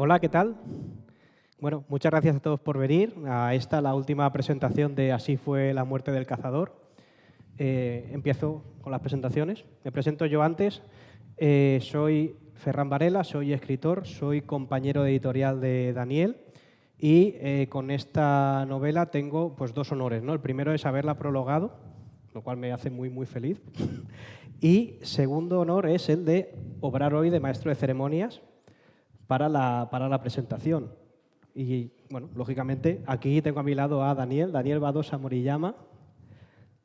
Hola, ¿qué tal? Bueno, muchas gracias a todos por venir a la última presentación de Así fue la muerte del cazador. Empiezo con las presentaciones. Me presento yo antes. Soy Ferran Varela, soy escritor, soy compañero de editorial de Daniel y con esta novela tengo pues, dos honores, ¿no? El primero es haberla prologado, lo cual me hace muy, muy feliz. Y segundo honor es el de obrar hoy de maestro de ceremonias para la presentación. Y, bueno, lógicamente, aquí tengo a mi lado a Daniel Badosa Moriyama.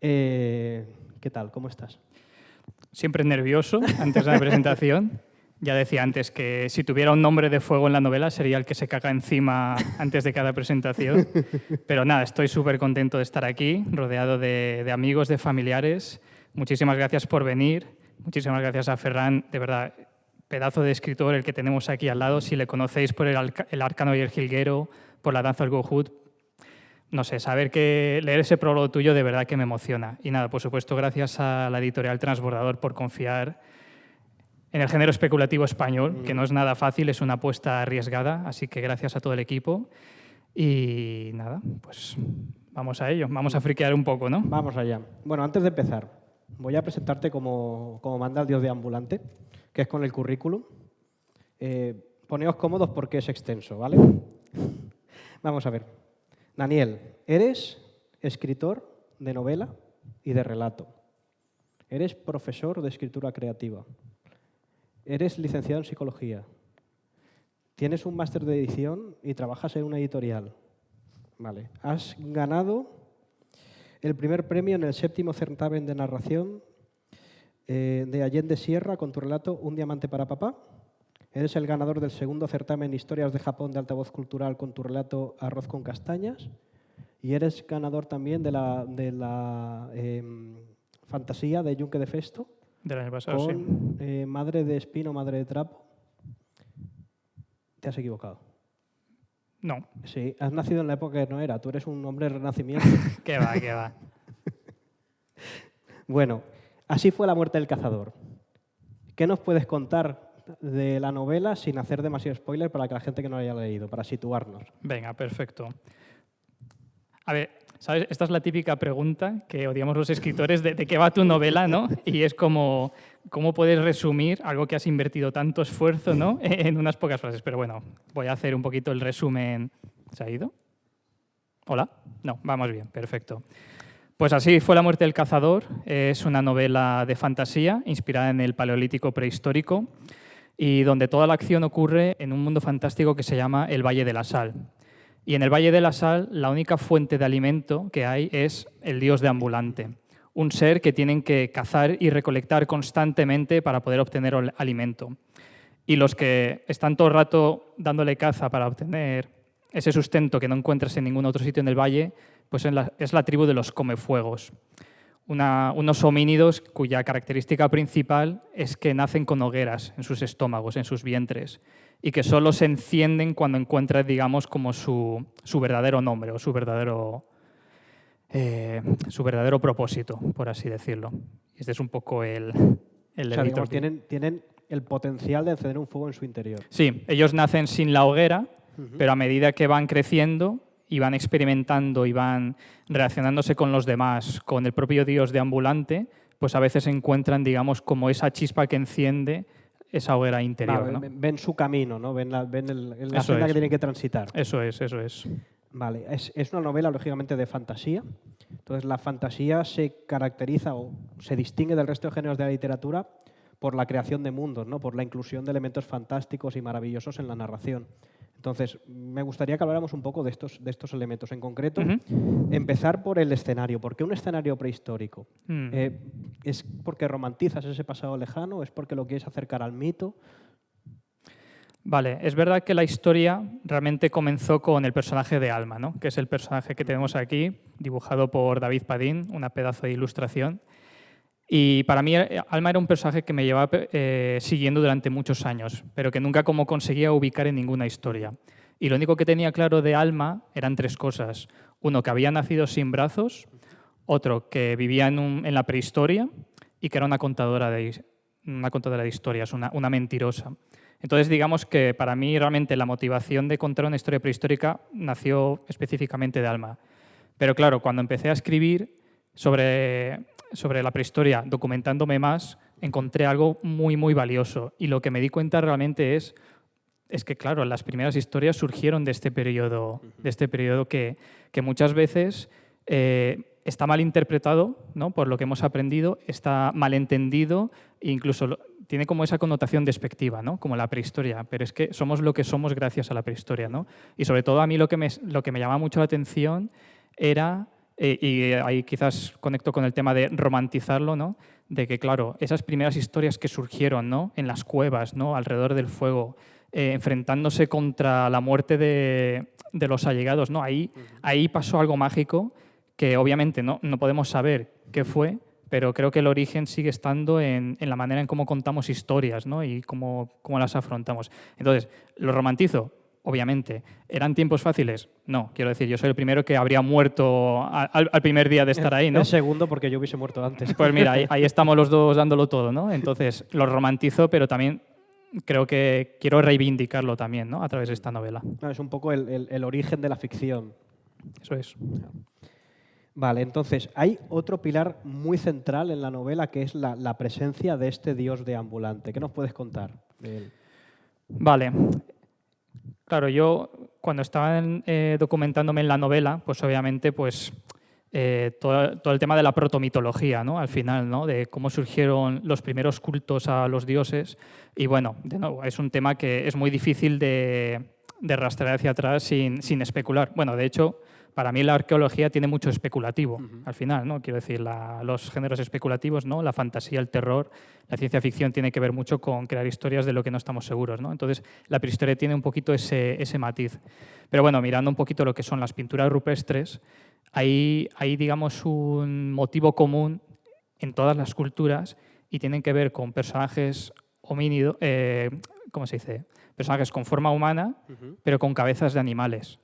¿Qué tal? ¿Cómo estás? Siempre nervioso antes de la presentación. Ya decía antes que si tuviera un nombre de fuego en la novela sería el que se caga encima antes de cada presentación. Pero nada, estoy súper contento de estar aquí, rodeado de amigos, de familiares. Muchísimas gracias por venir. Muchísimas gracias a Ferran, de verdad, pedazo de escritor el que tenemos aquí al lado. Si le conocéis por el Arcano y el Jilguero, por la danza del Gohut, no sé, leer ese prólogo tuyo de verdad que me emociona. Y nada, por supuesto, gracias a la editorial Transbordador por confiar en el género especulativo español, que no es nada fácil, es una apuesta arriesgada, así que gracias a todo el equipo. Y nada, pues vamos a ello, vamos a friquear un poco, ¿no? Vamos allá. Bueno, antes de empezar, voy a presentarte como manda el dios de ambulante, que es con el currículum. Poneos cómodos porque es extenso, ¿vale? Vamos a ver. Daniel, eres escritor de novela y de relato. Eres profesor de escritura creativa. Eres licenciado en psicología. Tienes un máster de edición y trabajas en una editorial. Vale. Has ganado el primer premio en el 7º certamen de narración de Allende Sierra con tu relato Un diamante para papá. Eres el ganador del 2º certamen Historias de Japón de Altavoz Cultural con tu relato Arroz con castañas. Y eres ganador también de la fantasía de Yunque de Festo. Del año pasado, con sí. Madre de Espino, Madre de Trapo. Te has equivocado. No. Sí, has nacido en la época que no era. Tú eres un hombre de renacimiento. Qué va, qué va. Bueno, Así fue la muerte del cazador. ¿Qué nos puedes contar de la novela sin hacer demasiado spoiler para que la gente que no la haya leído, para situarnos? Venga, perfecto. A ver, ¿sabes? Esta es la típica pregunta que odiamos los escritores de qué va tu novela, ¿no? Y es como, ¿cómo puedes resumir algo que has invertido tanto esfuerzo, ¿no? En unas pocas frases. Pero bueno, voy a hacer un poquito el resumen. ¿Se ha ido? ¿Hola? No, vamos bien, perfecto. Pues Así fue la muerte del cazador. Es una novela de fantasía inspirada en el Paleolítico prehistórico y donde toda la acción ocurre en un mundo fantástico que se llama el Valle de la Sal. Y en el Valle de la Sal, la única fuente de alimento que hay es el dios de ambulante, un ser que tienen que cazar y recolectar constantemente para poder obtener alimento. Y los que están todo el rato dándole caza para obtener ese sustento que no encuentras en ningún otro sitio en el valle, pues es la tribu de los comefuegos. Unos homínidos cuya característica principal es que nacen con hogueras en sus estómagos, en sus vientres, y que solo se encienden cuando encuentran, digamos, como su verdadero nombre o su verdadero propósito, por así decirlo. Este es un poco el O sea, digamos, tienen el potencial de encender un fuego en su interior. Sí, ellos nacen sin la hoguera, pero a medida que van creciendo y van experimentando y van relacionándose con los demás, con el propio dios de ambulante, pues a veces encuentran, digamos, como esa chispa que enciende esa hoguera interior. Vale, ¿no? Ven su camino, ¿no? Ven la senda que tienen que transitar. Eso es. Vale, es una novela, lógicamente, de fantasía. Entonces, la fantasía se caracteriza o se distingue del resto de géneros de la literatura por la creación de mundos, ¿no? Por la inclusión de elementos fantásticos y maravillosos en la narración. Entonces, me gustaría que habláramos un poco de estos elementos. En concreto, empezar por el escenario. ¿Por qué un escenario prehistórico? ¿Es porque romantizas ese pasado lejano? ¿Es porque lo quieres acercar al mito? Vale, es verdad que la historia realmente comenzó con el personaje de Alma, ¿no? Que es el personaje que tenemos aquí, dibujado por David Padín, una pedazo de ilustración. Y para mí Alma era un personaje que me llevaba siguiendo durante muchos años, pero que nunca como conseguía ubicar en ninguna historia. Y lo único que tenía claro de Alma eran 3 cosas. Uno, que había nacido sin brazos. Otro, que vivía en la prehistoria y que era una contadora de historias, una mentirosa. Entonces, digamos que para mí realmente la motivación de contar una historia prehistórica nació específicamente de Alma. Pero claro, cuando empecé a escribir sobre la prehistoria, documentándome más, encontré algo muy, muy valioso. Y lo que me di cuenta realmente es que, claro, las primeras historias surgieron de este periodo que muchas veces está mal interpretado, ¿no? Por lo que hemos aprendido, está mal entendido e incluso tiene como esa connotación despectiva, ¿no? Como la prehistoria, pero es que somos lo que somos gracias a la prehistoria, ¿no? Y sobre todo a mí lo que me llama mucho la atención era, y ahí quizás conecto con el tema de romantizarlo, ¿no? De que, claro, esas primeras historias que surgieron, ¿no? En las cuevas, ¿no? Alrededor del fuego, enfrentándose contra la muerte de los allegados, ¿no? Ahí pasó algo mágico que obviamente no podemos saber qué fue, pero creo que el origen sigue estando en la manera en cómo contamos historias, ¿no? Y cómo las afrontamos. Entonces, ¿lo romantizo? Obviamente. ¿Eran tiempos fáciles? No. Quiero decir, yo soy el primero que habría muerto al primer día de estar ahí, ¿no? El segundo, porque yo hubiese muerto antes. Pues mira, ahí estamos los dos dándolo todo, ¿no? Entonces, lo romantizo, pero también creo que quiero reivindicarlo también, ¿no? A través de esta novela. No, es un poco el origen de la ficción. Eso es. Vale, entonces hay otro pilar muy central en la novela que es la presencia de este dios deambulante. ¿Qué nos puedes contar de él? Vale. Claro, yo cuando estaba documentándome en la novela, pues obviamente pues, todo el tema de la protomitología, ¿no? Al final, ¿no? De cómo surgieron los primeros cultos a los dioses. Y bueno, de nuevo, es un tema que es muy difícil de rastrear hacia atrás sin especular. Bueno, de hecho, para mí la arqueología tiene mucho especulativo, al final, ¿no? Quiero decir, los géneros especulativos, ¿no? La fantasía, el terror, la ciencia ficción tiene que ver mucho con crear historias de lo que no estamos seguros, ¿no? Entonces, la prehistoria tiene un poquito ese matiz. Pero bueno, mirando un poquito lo que son las pinturas rupestres, hay digamos, un motivo común en todas las culturas y tienen que ver con personajes homínidos, ¿cómo se dice? Personajes con forma humana, pero con cabezas de animales.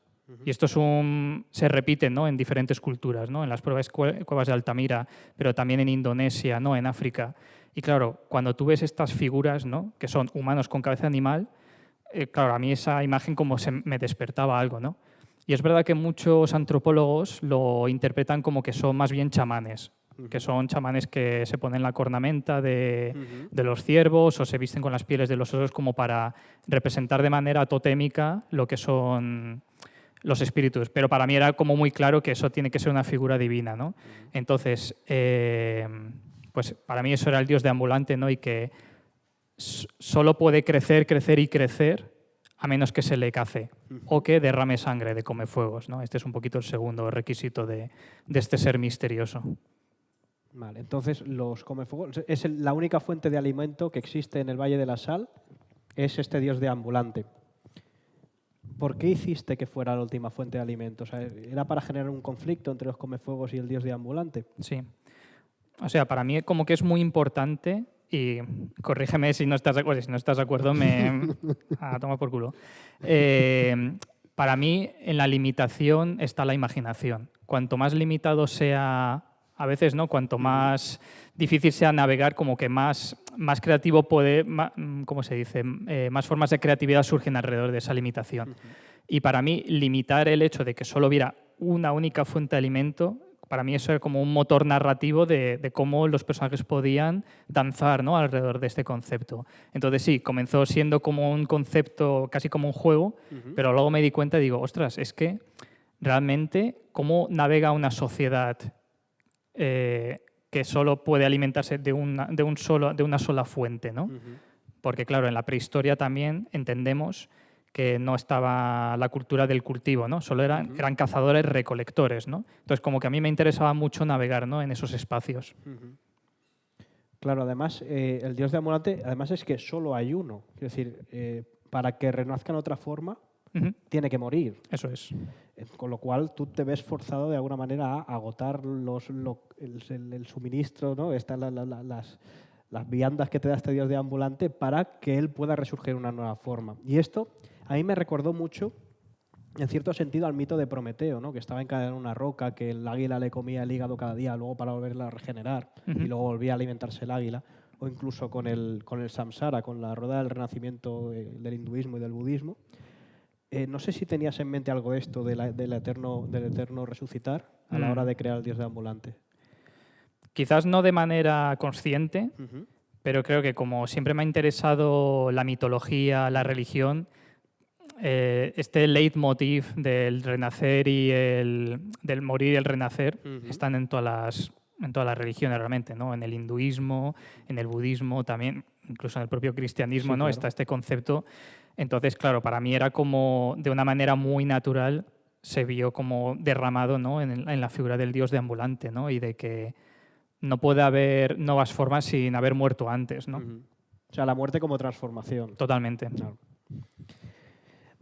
Y esto se repite, ¿no? En diferentes culturas, ¿no? En las cuevas de Altamira, pero también en Indonesia, ¿no? En África. Y claro, cuando tú ves estas figuras, ¿no? Que son humanos con cabeza de animal, claro, a mí esa imagen como me despertaba algo, ¿no? Y es verdad que muchos antropólogos lo interpretan como que son más bien chamanes, que son chamanes que se ponen la cornamenta de los ciervos o se visten con las pieles de los osos como para representar de manera totémica lo que son los espíritus, pero para mí era como muy claro que eso tiene que ser una figura divina, ¿no? Entonces, pues para mí eso era el dios deambulante, ¿no? Y que solo puede crecer, crecer y crecer a menos que se le cace o que derrame sangre de comefuegos, ¿no? Este es un poquito el segundo requisito de este ser misterioso. Vale, entonces los comefuegos es la única fuente de alimento que existe en el Valle de la Sal, es este dios deambulante. ¿Por qué hiciste que fuera la última fuente de alimento? O sea, ¿era para generar un conflicto entre los comefuegos y el dios deambulante? Sí. O sea, para mí como que es muy importante, y corrígeme si no estás de acuerdo, a tomar por culo. Para mí en la limitación está la imaginación. Cuanto más limitado sea, a veces, ¿no? Cuanto más difícil sea navegar, como que más creativo puede, ¿cómo se dice? Más formas de creatividad surgen alrededor de esa limitación. Y para mí, limitar el hecho de que solo hubiera una única fuente de alimento, para mí eso era como un motor narrativo de cómo los personajes podían danzar, ¿no? Alrededor de este concepto. Entonces sí, comenzó siendo como un concepto, casi como un juego, pero luego me di cuenta y digo, ostras, es que realmente cómo navega una sociedad que solo puede alimentarse de una sola fuente, ¿no? Porque claro, en la prehistoria también entendemos que no estaba la cultura del cultivo, ¿no? Solo eran cazadores recolectores, ¿no? Entonces, como que a mí me interesaba mucho navegar, ¿no? En esos espacios. Claro, además, el dios deambulante, además es que solo hay uno. Es decir, para que renazca en otra forma, tiene que morir. Eso es. Con lo cual, tú te ves forzado de alguna manera a agotar el suministro, ¿no? Están las viandas que te da este dios deambulante para que él pueda resurgir una nueva forma. Y esto a mí me recordó mucho, en cierto sentido, al mito de Prometeo, ¿no? Que estaba encadenado en una roca, que el águila le comía el hígado cada día, luego para volverla a regenerar, y luego volvía a alimentarse el águila. o incluso con el samsara, con la rueda del renacimiento del hinduismo y del budismo. No sé si tenías en mente algo de esto del eterno resucitar a la hora de crear el dios deambulante. Quizás no de manera consciente, Uh-huh. pero creo que como siempre me ha interesado la mitología, la religión, este leitmotiv del renacer y del morir y el renacer están en todas las religiones realmente, ¿no? En el hinduismo, en el budismo, también, incluso en el propio cristianismo, Sí, ¿no? claro. Está este concepto. Entonces, claro, para mí era como de una manera muy natural se vio como derramado, ¿no? en la figura del dios deambulante, ¿no? Y de que no puede haber nuevas formas sin haber muerto antes, ¿no? Uh-huh. O sea, la muerte como transformación. Totalmente. Claro.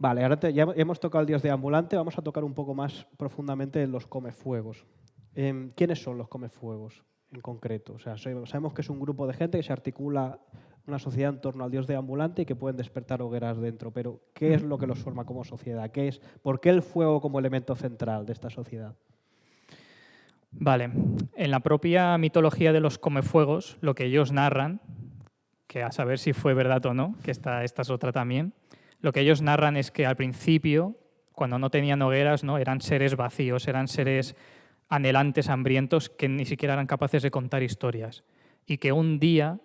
Vale, ahora ya hemos tocado el dios deambulante, vamos a tocar un poco más profundamente los comefuegos. ¿Quiénes son los comefuegos en concreto? O sea, sabemos que es un grupo de gente que se articula una sociedad en torno al dios deambulante y que pueden despertar hogueras dentro, pero ¿qué es lo que los forma como sociedad? ¿Por qué el fuego como elemento central de esta sociedad? Vale, en la propia mitología de los comefuegos, lo que ellos narran, que a saber si fue verdad o no, que esta es otra también, lo que ellos narran es que al principio, cuando no tenían hogueras, ¿no? Eran seres vacíos, eran seres anhelantes, hambrientos, que ni siquiera eran capaces de contar historias. Y que un día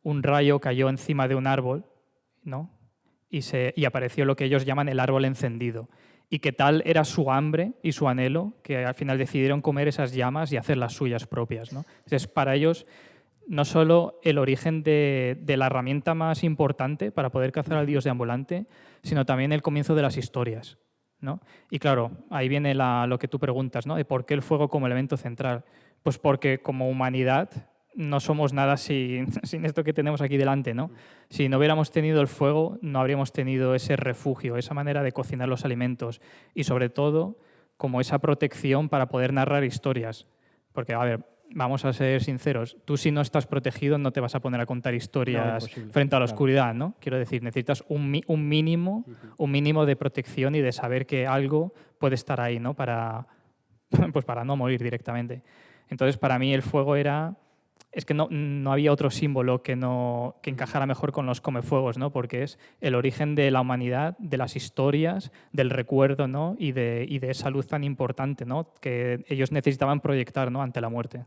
un rayo cayó encima de un árbol, ¿no? y apareció lo que ellos llaman el árbol encendido. Y que tal era su hambre y su anhelo que al final decidieron comer esas llamas y hacer las suyas propias, ¿no? Entonces, para ellos, no solo el origen de la herramienta más importante para poder cazar al dios deambulante, sino también el comienzo de las historias, ¿no? Y claro, ahí viene lo que tú preguntas, ¿no? De por qué el fuego como elemento central. Pues porque como humanidad no somos nada sin esto que tenemos aquí delante, ¿no? Si no hubiéramos tenido el fuego, no habríamos tenido ese refugio, esa manera de cocinar los alimentos y sobre todo como esa protección para poder narrar historias. Porque, a ver, vamos a ser sinceros, tú si no estás protegido no te vas a poner a contar historias frente a la oscuridad, ¿no? Quiero decir, necesitas un mínimo de protección y de saber que algo puede estar ahí, ¿no? Para no morir directamente. Entonces, para mí el fuego es que no había otro símbolo que encajara mejor con los comefuegos, ¿no? Porque es el origen de la humanidad, de las historias, del recuerdo, ¿no? y de esa luz tan importante, ¿no? Que ellos necesitaban proyectar, ¿no? Ante la muerte.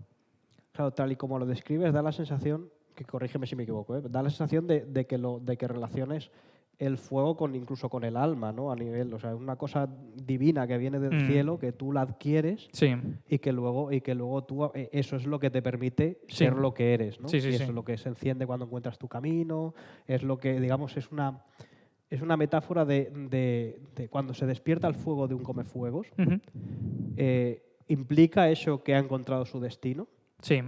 Claro, tal y como lo describes, da la sensación, que corrígeme si me equivoco, da la sensación de que relaciones el fuego incluso con el alma, ¿no? A nivel, o sea, es una cosa divina que viene del cielo, que tú la adquieres, sí. y que luego tú, eso es lo que te permite ser lo que eres, ¿no? Sí, sí, y eso sí. es lo que se enciende cuando encuentras tu camino, es lo que, digamos, es una metáfora de cuando se despierta el fuego de un comefuegos, implica eso que ha encontrado su destino. Sí.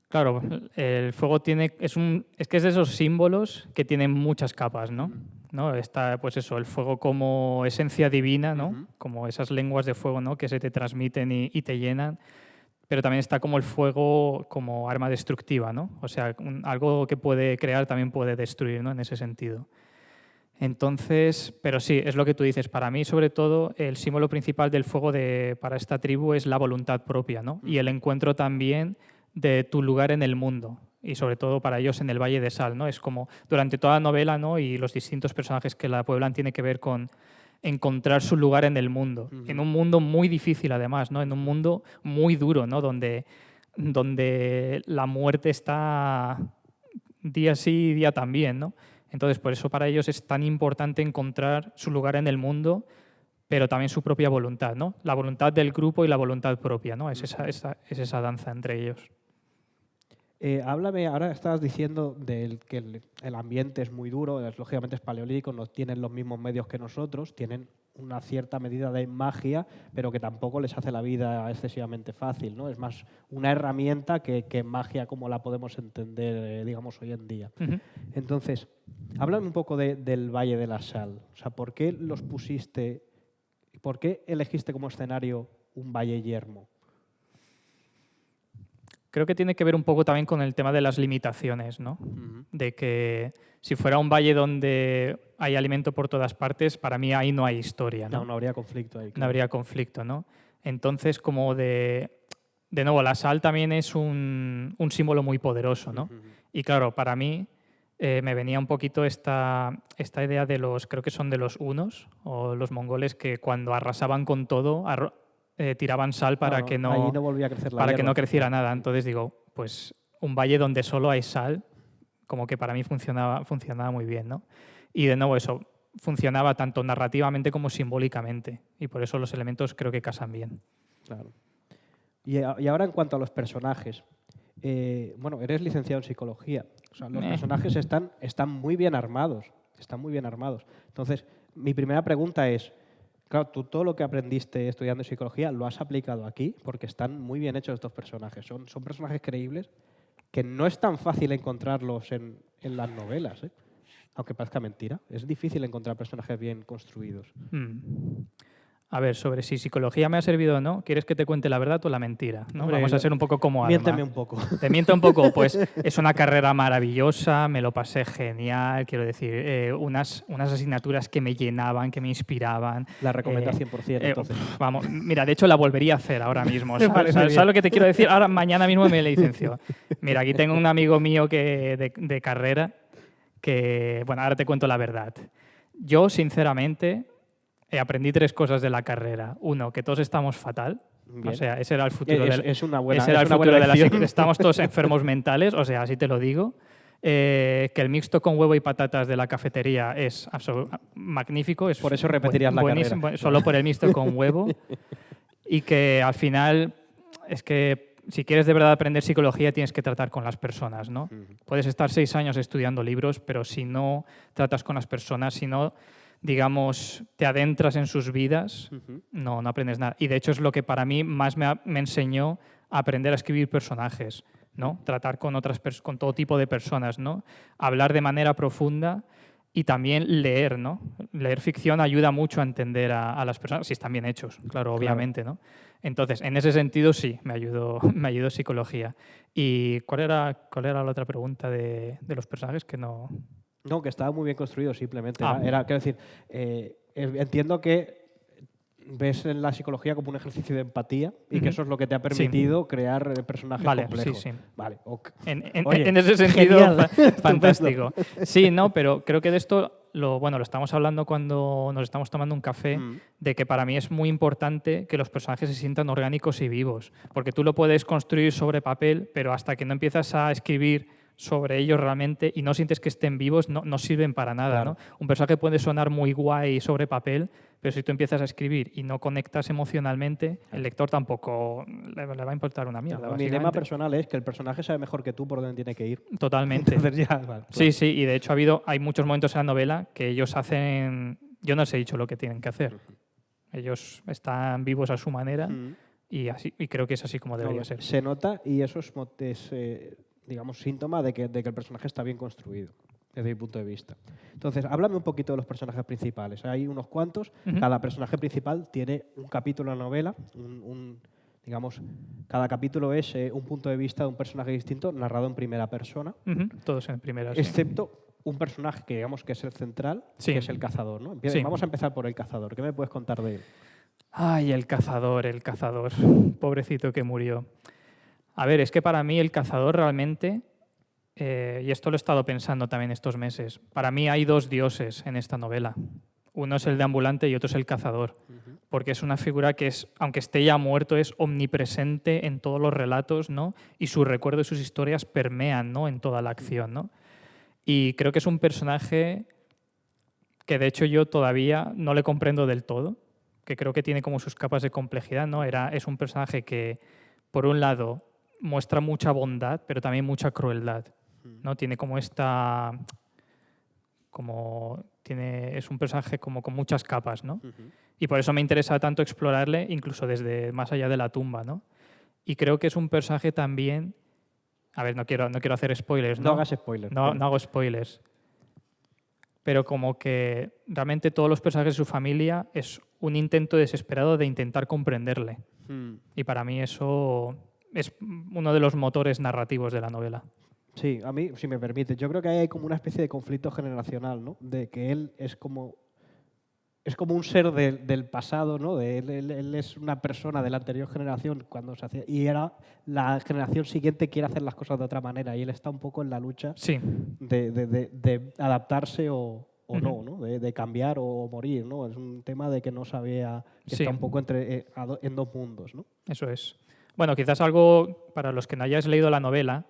Claro, el fuego es que es de esos símbolos que tienen muchas capas, ¿no? ¿No? Está, pues eso, el fuego como esencia divina, ¿no? Como esas lenguas de fuego, ¿no? Que se te transmiten y te llenan. Pero también está como el fuego como arma destructiva, ¿no? O sea, algo que puede crear también puede destruir, ¿no? En ese sentido. Entonces, pero sí, es lo que tú dices. Para mí, sobre todo, el símbolo principal del fuego para esta tribu es la voluntad propia, ¿no? Y el encuentro también de tu lugar en el mundo. Y sobre todo para ellos en el Valle de Sal, ¿no? Es como durante toda la novela, ¿no? Y los distintos personajes que la pueblan tiene que ver con encontrar su lugar en el mundo. En un mundo muy difícil, además, ¿no? En un mundo muy duro, ¿no? Donde la muerte está día sí y día también, ¿no? Entonces, por eso para ellos es tan importante encontrar su lugar en el mundo, pero también su propia voluntad, ¿no? La voluntad del grupo y la voluntad propia, ¿no? Es esa danza entre ellos. Háblame, ahora estabas diciendo que el ambiente es muy duro, lógicamente es paleolítico, no tienen los mismos medios que nosotros, tienen una cierta medida de magia, pero que tampoco les hace la vida excesivamente fácil, ¿no? Es más una herramienta que magia como la podemos entender, digamos, hoy en día. Entonces, háblame un poco del Valle de la Sal. O sea, ¿por qué elegiste como escenario un valle yermo? Creo que tiene que ver un poco también con el tema de las limitaciones, ¿no? De que si fuera un valle donde hay alimento por todas partes, para mí ahí no hay historia, ¿no? No habría conflicto ahí. Claro. No habría conflicto, ¿no? Entonces, como de de nuevo, la sal también es un símbolo muy poderoso, ¿no? Y claro, para mí me venía un poquito esta idea de creo que son de los hunos o los mongoles, que cuando arrasaban con todo tiraban sal para Allí no volvía a crecer la para que hierba. no creciera nada. Entonces digo, pues un valle donde solo hay sal, como que para mí funcionaba muy bien, ¿no? Y de nuevo eso, funcionaba tanto narrativamente como simbólicamente. Y por eso los elementos creo que casan bien. Claro. Y ahora en cuanto a los personajes. Bueno, eres licenciado en psicología. O sea, los personajes están muy bien armados. Están muy bien armados. Entonces, mi primera pregunta es, claro, tú todo lo que aprendiste estudiando psicología lo has aplicado aquí porque están muy bien hechos estos personajes. Son personajes creíbles que no es tan fácil encontrarlos en las novelas, ¿eh? Aunque parezca mentira. Es difícil encontrar personajes bien construidos. A ver, sobre si psicología me ha servido o no, ¿quieres que te cuente la verdad o la mentira? ¿No? Hombre, Vamos a ser un poco como Alma. Miénteme un poco. Te miento un poco, pues es una carrera maravillosa, me lo pasé genial, quiero decir, unas asignaturas que me llenaban, que me inspiraban. La recomiendas 100%, entonces. Vamos, mira, de hecho la volvería a hacer ahora mismo. Vale, ¿Sabes lo que te quiero decir? Ahora, mañana mismo me licencio. Mira, aquí tengo un amigo mío de carrera que, bueno, ahora te cuento la verdad. Yo, sinceramente, aprendí 3 cosas de la carrera. Uno, que todos estamos fatal. Bien. O sea, ese era el futuro es una buena ese era el futuro buena de la psicología. Estamos todos enfermos mentales, o sea, así te lo digo. Que el mixto con huevo y patatas de la cafetería es magnífico. Por eso repetirías la carrera. Solo por el mixto con huevo. Y que al final es que si quieres de verdad aprender psicología tienes que tratar con las personas, ¿no? Puedes estar 6 años estudiando libros, pero si no tratas con las personas, si no, digamos, te adentras en sus vidas, no aprendes nada. Y de hecho es lo que para mí más me enseñó a aprender a escribir personajes, ¿no? Tratar con todo tipo de personas, ¿no? Hablar de manera profunda y también leer, ¿no? Leer ficción ayuda mucho a entender a las personas, si están bien hechos, claro, obviamente, ¿no? Entonces, en ese sentido sí, me ayudó psicología. ¿Y cuál era la otra pregunta de los personajes que no...? No, que estaba muy bien construido, simplemente. Quiero decir, entiendo que ves en la psicología como un ejercicio de empatía y que eso es lo que te ha permitido crear personajes complejos. Sí. Vale, okay. En ese sentido, fantástico. Sí, no, pero creo que de esto lo estamos hablando cuando nos estamos tomando un café, de que para mí es muy importante que los personajes se sientan orgánicos y vivos, porque tú lo puedes construir sobre papel, pero hasta que no empiezas a escribir sobre ellos realmente y no sientes que estén vivos, no sirven para nada. Claro. ¿No? Un personaje puede sonar muy guay sobre papel, pero si tú empiezas a escribir y no conectas emocionalmente, el lector tampoco le va a importar una mierda. Mi lema personal es que el personaje sabe mejor que tú por dónde tiene que ir. Totalmente. Entonces ya, vale. Sí, y de hecho hay muchos momentos en la novela que ellos hacen... Yo no les he dicho lo que tienen que hacer. Ellos están vivos a su manera y creo que es así como debería ser. Se nota y eso es digamos, síntoma de que el personaje está bien construido, desde mi punto de vista. Entonces, háblame un poquito de los personajes principales. Hay unos cuantos. Cada personaje principal tiene un capítulo en la novela. Digamos, cada capítulo es un punto de vista de un personaje distinto, narrado en primera persona. Todos en primera, sí. Excepto un personaje que digamos que es el central, que es el cazador, ¿no? Vamos a empezar por el cazador. ¿Qué me puedes contar de él? Ay, el cazador. Pobrecito que murió. A ver, es que para mí el cazador realmente, y esto lo he estado pensando también estos meses, para mí hay 2 dioses en esta novela. Uno es el deambulante y otro es el cazador, porque es una figura que, aunque esté ya muerto, es omnipresente en todos los relatos, ¿no? Y su recuerdo y sus historias permean, ¿no?, en toda la acción, ¿no? Y creo que es un personaje que de hecho yo todavía no le comprendo del todo, que creo que tiene como sus capas de complejidad, ¿no? Es un personaje que, por un lado, muestra mucha bondad, pero también mucha crueldad, ¿no? Tiene como es un personaje como con muchas capas, ¿no? Y por eso me interesa tanto explorarle, incluso desde más allá de la tumba, ¿no? Y creo que es un personaje también... A ver, no quiero hacer spoilers, ¿no? No hagas spoilers. No hago spoilers. Pero como que realmente todos los personajes de su familia es un intento desesperado de intentar comprenderle. Y para mí eso... es uno de los motores narrativos de la novela. Sí, a mí, si me permite, yo creo que ahí hay como una especie de conflicto generacional, ¿no? De que él es como es como un ser del pasado, ¿no? Él es una persona de la anterior generación cuando se hacía, y era la generación siguiente quiere hacer las cosas de otra manera y él está un poco en la lucha Sí. de adaptarse o Ujú. no, de cambiar o morir, ¿no? Es un tema de que no sabía, que Sí. está un poco en dos mundos, ¿no? Eso es. Bueno, quizás algo para los que no hayáis leído la novela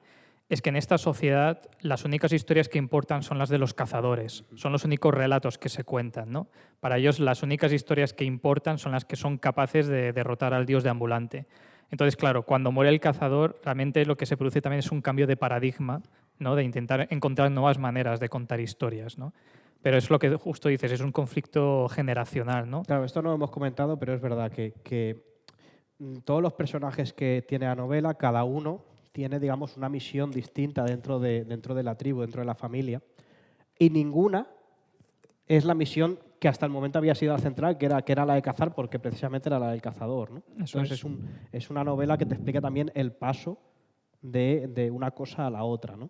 es que en esta sociedad las únicas historias que importan son las de los cazadores, son los únicos relatos que se cuentan, ¿no? Para ellos las únicas historias que importan son las que son capaces de derrotar al dios deambulante. Entonces, claro, cuando muere el cazador, realmente lo que se produce también es un cambio de paradigma, ¿no? De intentar encontrar nuevas maneras de contar historias, ¿no? Pero es lo que justo dices, es un conflicto generacional, ¿no? Claro, esto no lo hemos comentado, pero es verdad que todos los personajes que tiene la novela, cada uno tiene, digamos, una misión distinta dentro de la tribu, dentro de la familia, y ninguna es la misión que hasta el momento había sido la central, que era la de cazar, porque precisamente era la del cazador, ¿no? Eso Entonces es. es una novela que te explica también el paso de una cosa a la otra, ¿no?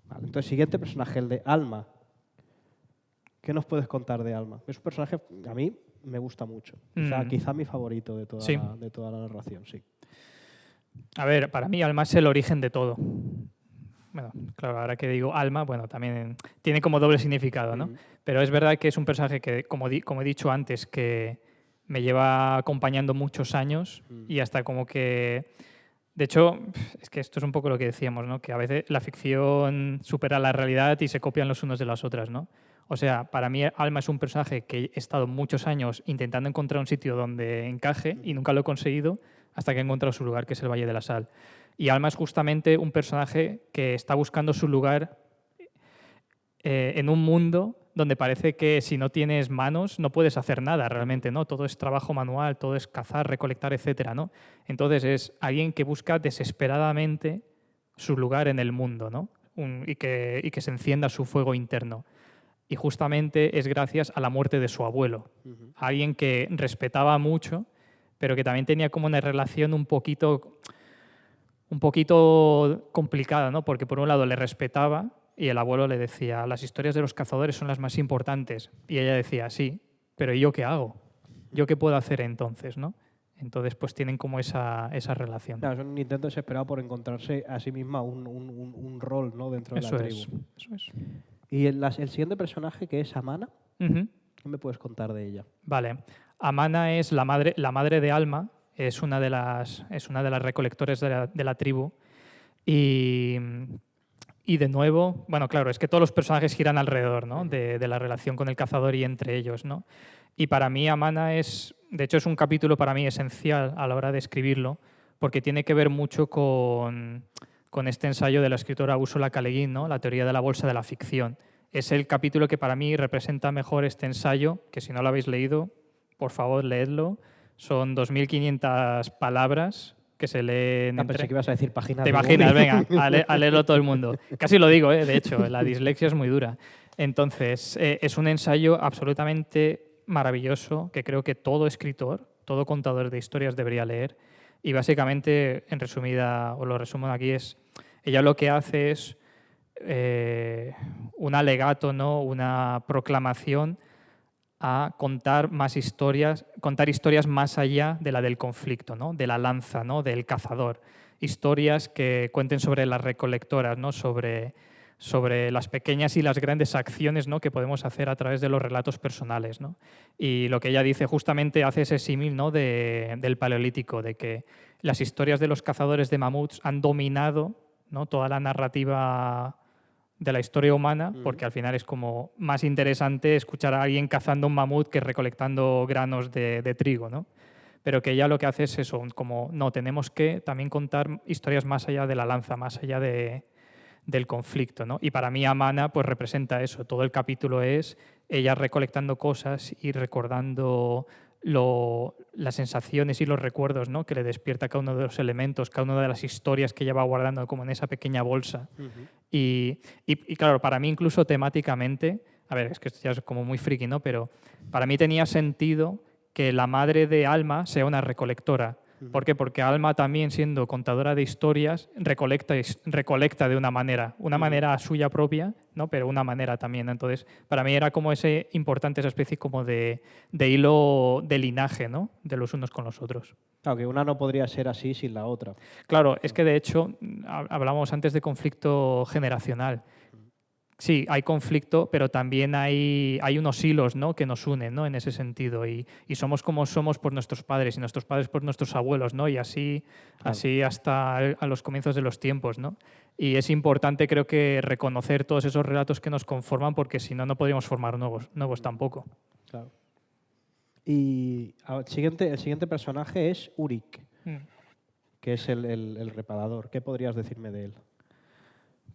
Vale, entonces, siguiente personaje, el de Alma. ¿Qué nos puedes contar de Alma? Es un personaje a mí me gusta mucho. Quizá mi favorito Sí. de toda la narración, sí. A ver, para mí Alma es el origen de todo. Bueno, claro, ahora que digo alma, bueno, también tiene como doble significado, ¿no? Pero es verdad que es un personaje que, como he dicho antes, que me lleva acompañando muchos años y hasta como que... De hecho, es que esto es un poco lo que decíamos, ¿no? Que a veces la ficción supera la realidad y se copian los unos de las otras, ¿no? O sea, para mí Alma es un personaje que he estado muchos años intentando encontrar un sitio donde encaje y nunca lo he conseguido hasta que he encontrado su lugar, que es el Valle de la Sal. Y Alma es justamente un personaje que está buscando su lugar en un mundo donde parece que si no tienes manos no puedes hacer nada realmente, ¿no? Todo es trabajo manual, todo es cazar, recolectar, etcétera, ¿no? Entonces es alguien que busca desesperadamente su lugar en el mundo, ¿no? Y que se encienda su fuego interno. Y justamente es gracias a la muerte de su abuelo, alguien que respetaba mucho, pero que también tenía como una relación un poquito complicada, ¿no? Porque por un lado le respetaba y el abuelo le decía, las historias de los cazadores son las más importantes. Y ella decía, sí, pero ¿y yo qué hago? ¿Yo qué puedo hacer entonces, no? Entonces, pues tienen como esa relación. Claro, es un intento desesperado por encontrarse a sí misma un rol, ¿no? Dentro de la Eso tribu. eso es. Y el siguiente personaje, que es Amana, Ujú. ¿qué me puedes contar de ella? Vale. Amana es la madre de Alma, es una de las recolectores de la tribu. Y de nuevo, bueno, claro, es que todos los personajes giran alrededor, ¿no? De la relación con el cazador y entre ellos, ¿no? Y para mí Amana es, de hecho es un capítulo para mí esencial a la hora de escribirlo, porque tiene que ver mucho con este ensayo de la escritora Ursula K. Le Guin, ¿no? La teoría de la bolsa de la ficción. Es el capítulo que para mí representa mejor este ensayo, que si no lo habéis leído, por favor, leedlo. Son 2.500 palabras que se leen Pensé que ibas a decir páginas Te de imaginas, boli. venga, a leerlo todo el mundo. Casi lo digo, de hecho, la dislexia es muy dura. Entonces, es un ensayo absolutamente maravilloso que creo que todo escritor, todo contador de historias debería leer. Y básicamente, en resumida, os lo resumo aquí, ella lo que hace es un alegato, ¿no? Una proclamación a contar más historias, contar historias más allá de la del conflicto, ¿no? De la lanza, ¿no? Del cazador. Historias que cuenten sobre las recolectoras, ¿no? Sobre las pequeñas y las grandes acciones, ¿no? Que podemos hacer a través de los relatos personales, ¿no? Y lo que ella dice justamente hace ese símil, ¿no? Del Paleolítico, de que las historias de los cazadores de mamuts han dominado, ¿no? Toda la narrativa de la historia humana, porque al final es como más interesante escuchar a alguien cazando un mamut que recolectando granos de trigo, ¿no? Pero que ella lo que hace es eso, como no, tenemos que también contar historias más allá de la lanza, más allá del conflicto, ¿no? Y para mí Amana pues representa eso, todo el capítulo es ella recolectando cosas y recordando las sensaciones y los recuerdos, ¿no? Que le despierta cada uno de los elementos, cada una de las historias que ella va guardando como en esa pequeña bolsa. Y claro, para mí incluso temáticamente, a ver, es que esto ya es como muy friki, ¿no? Pero para mí tenía sentido que la madre de Alma sea una recolectora, ¿Por qué? Porque Alma también, siendo contadora de historias, recolecta de una manera suya propia, ¿no? Pero una manera también. Entonces, para mí era como ese importante, esa especie como de hilo de linaje, ¿no? De los unos con los otros. Claro, que una no podría ser así sin la otra. Claro, es que de hecho, hablábamos antes de conflicto generacional. Sí, hay conflicto, pero también hay unos hilos, ¿no? Que nos unen, ¿no? En ese sentido. Y somos como somos por nuestros padres y nuestros padres por nuestros abuelos, ¿no? Y así, Claro. así hasta a los comienzos de los tiempos, ¿no? Y es importante, creo que, reconocer todos esos relatos que nos conforman, porque si no, no podríamos formar nuevos tampoco. Claro. Y el siguiente personaje es Urik, que es el reparador. ¿Qué podrías decirme de él?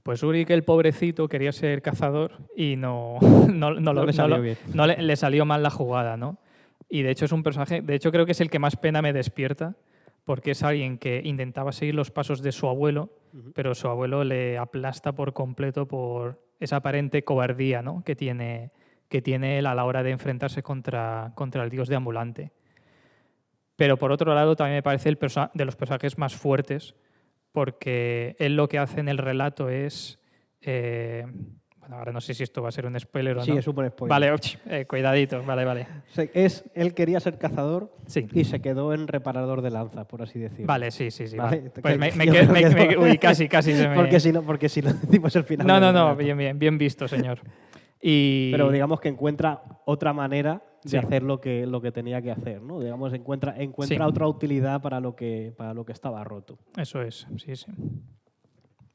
Pues Urik, el pobrecito, quería ser cazador y no le salió bien. le salió mal la jugada, ¿no? Y de hecho es un personaje, de hecho creo que es el que más pena me despierta, porque es alguien que intentaba seguir los pasos de su abuelo, pero su abuelo le aplasta por completo por esa aparente cobardía, ¿no? que tiene él a la hora de enfrentarse contra el dios deambulante. Pero por otro lado también me parece de los personajes más fuertes, porque él lo que hace en el relato es... bueno, ahora no sé si esto va a ser un spoiler o Sí, no. es un spoiler. Vale, cuidadito, vale. Él quería ser cazador Sí. y se quedó en reparador de lanzas, por así decirlo. Vale, sí. Vale. Pues Yo uy, casi se me... Porque si lo decimos al final. No, bien visto, señor. Pero digamos que encuentra otra manera de Sí. hacer lo que tenía que hacer, ¿no? Digamos, encuentra Sí. otra utilidad para lo que estaba roto. Eso es, sí.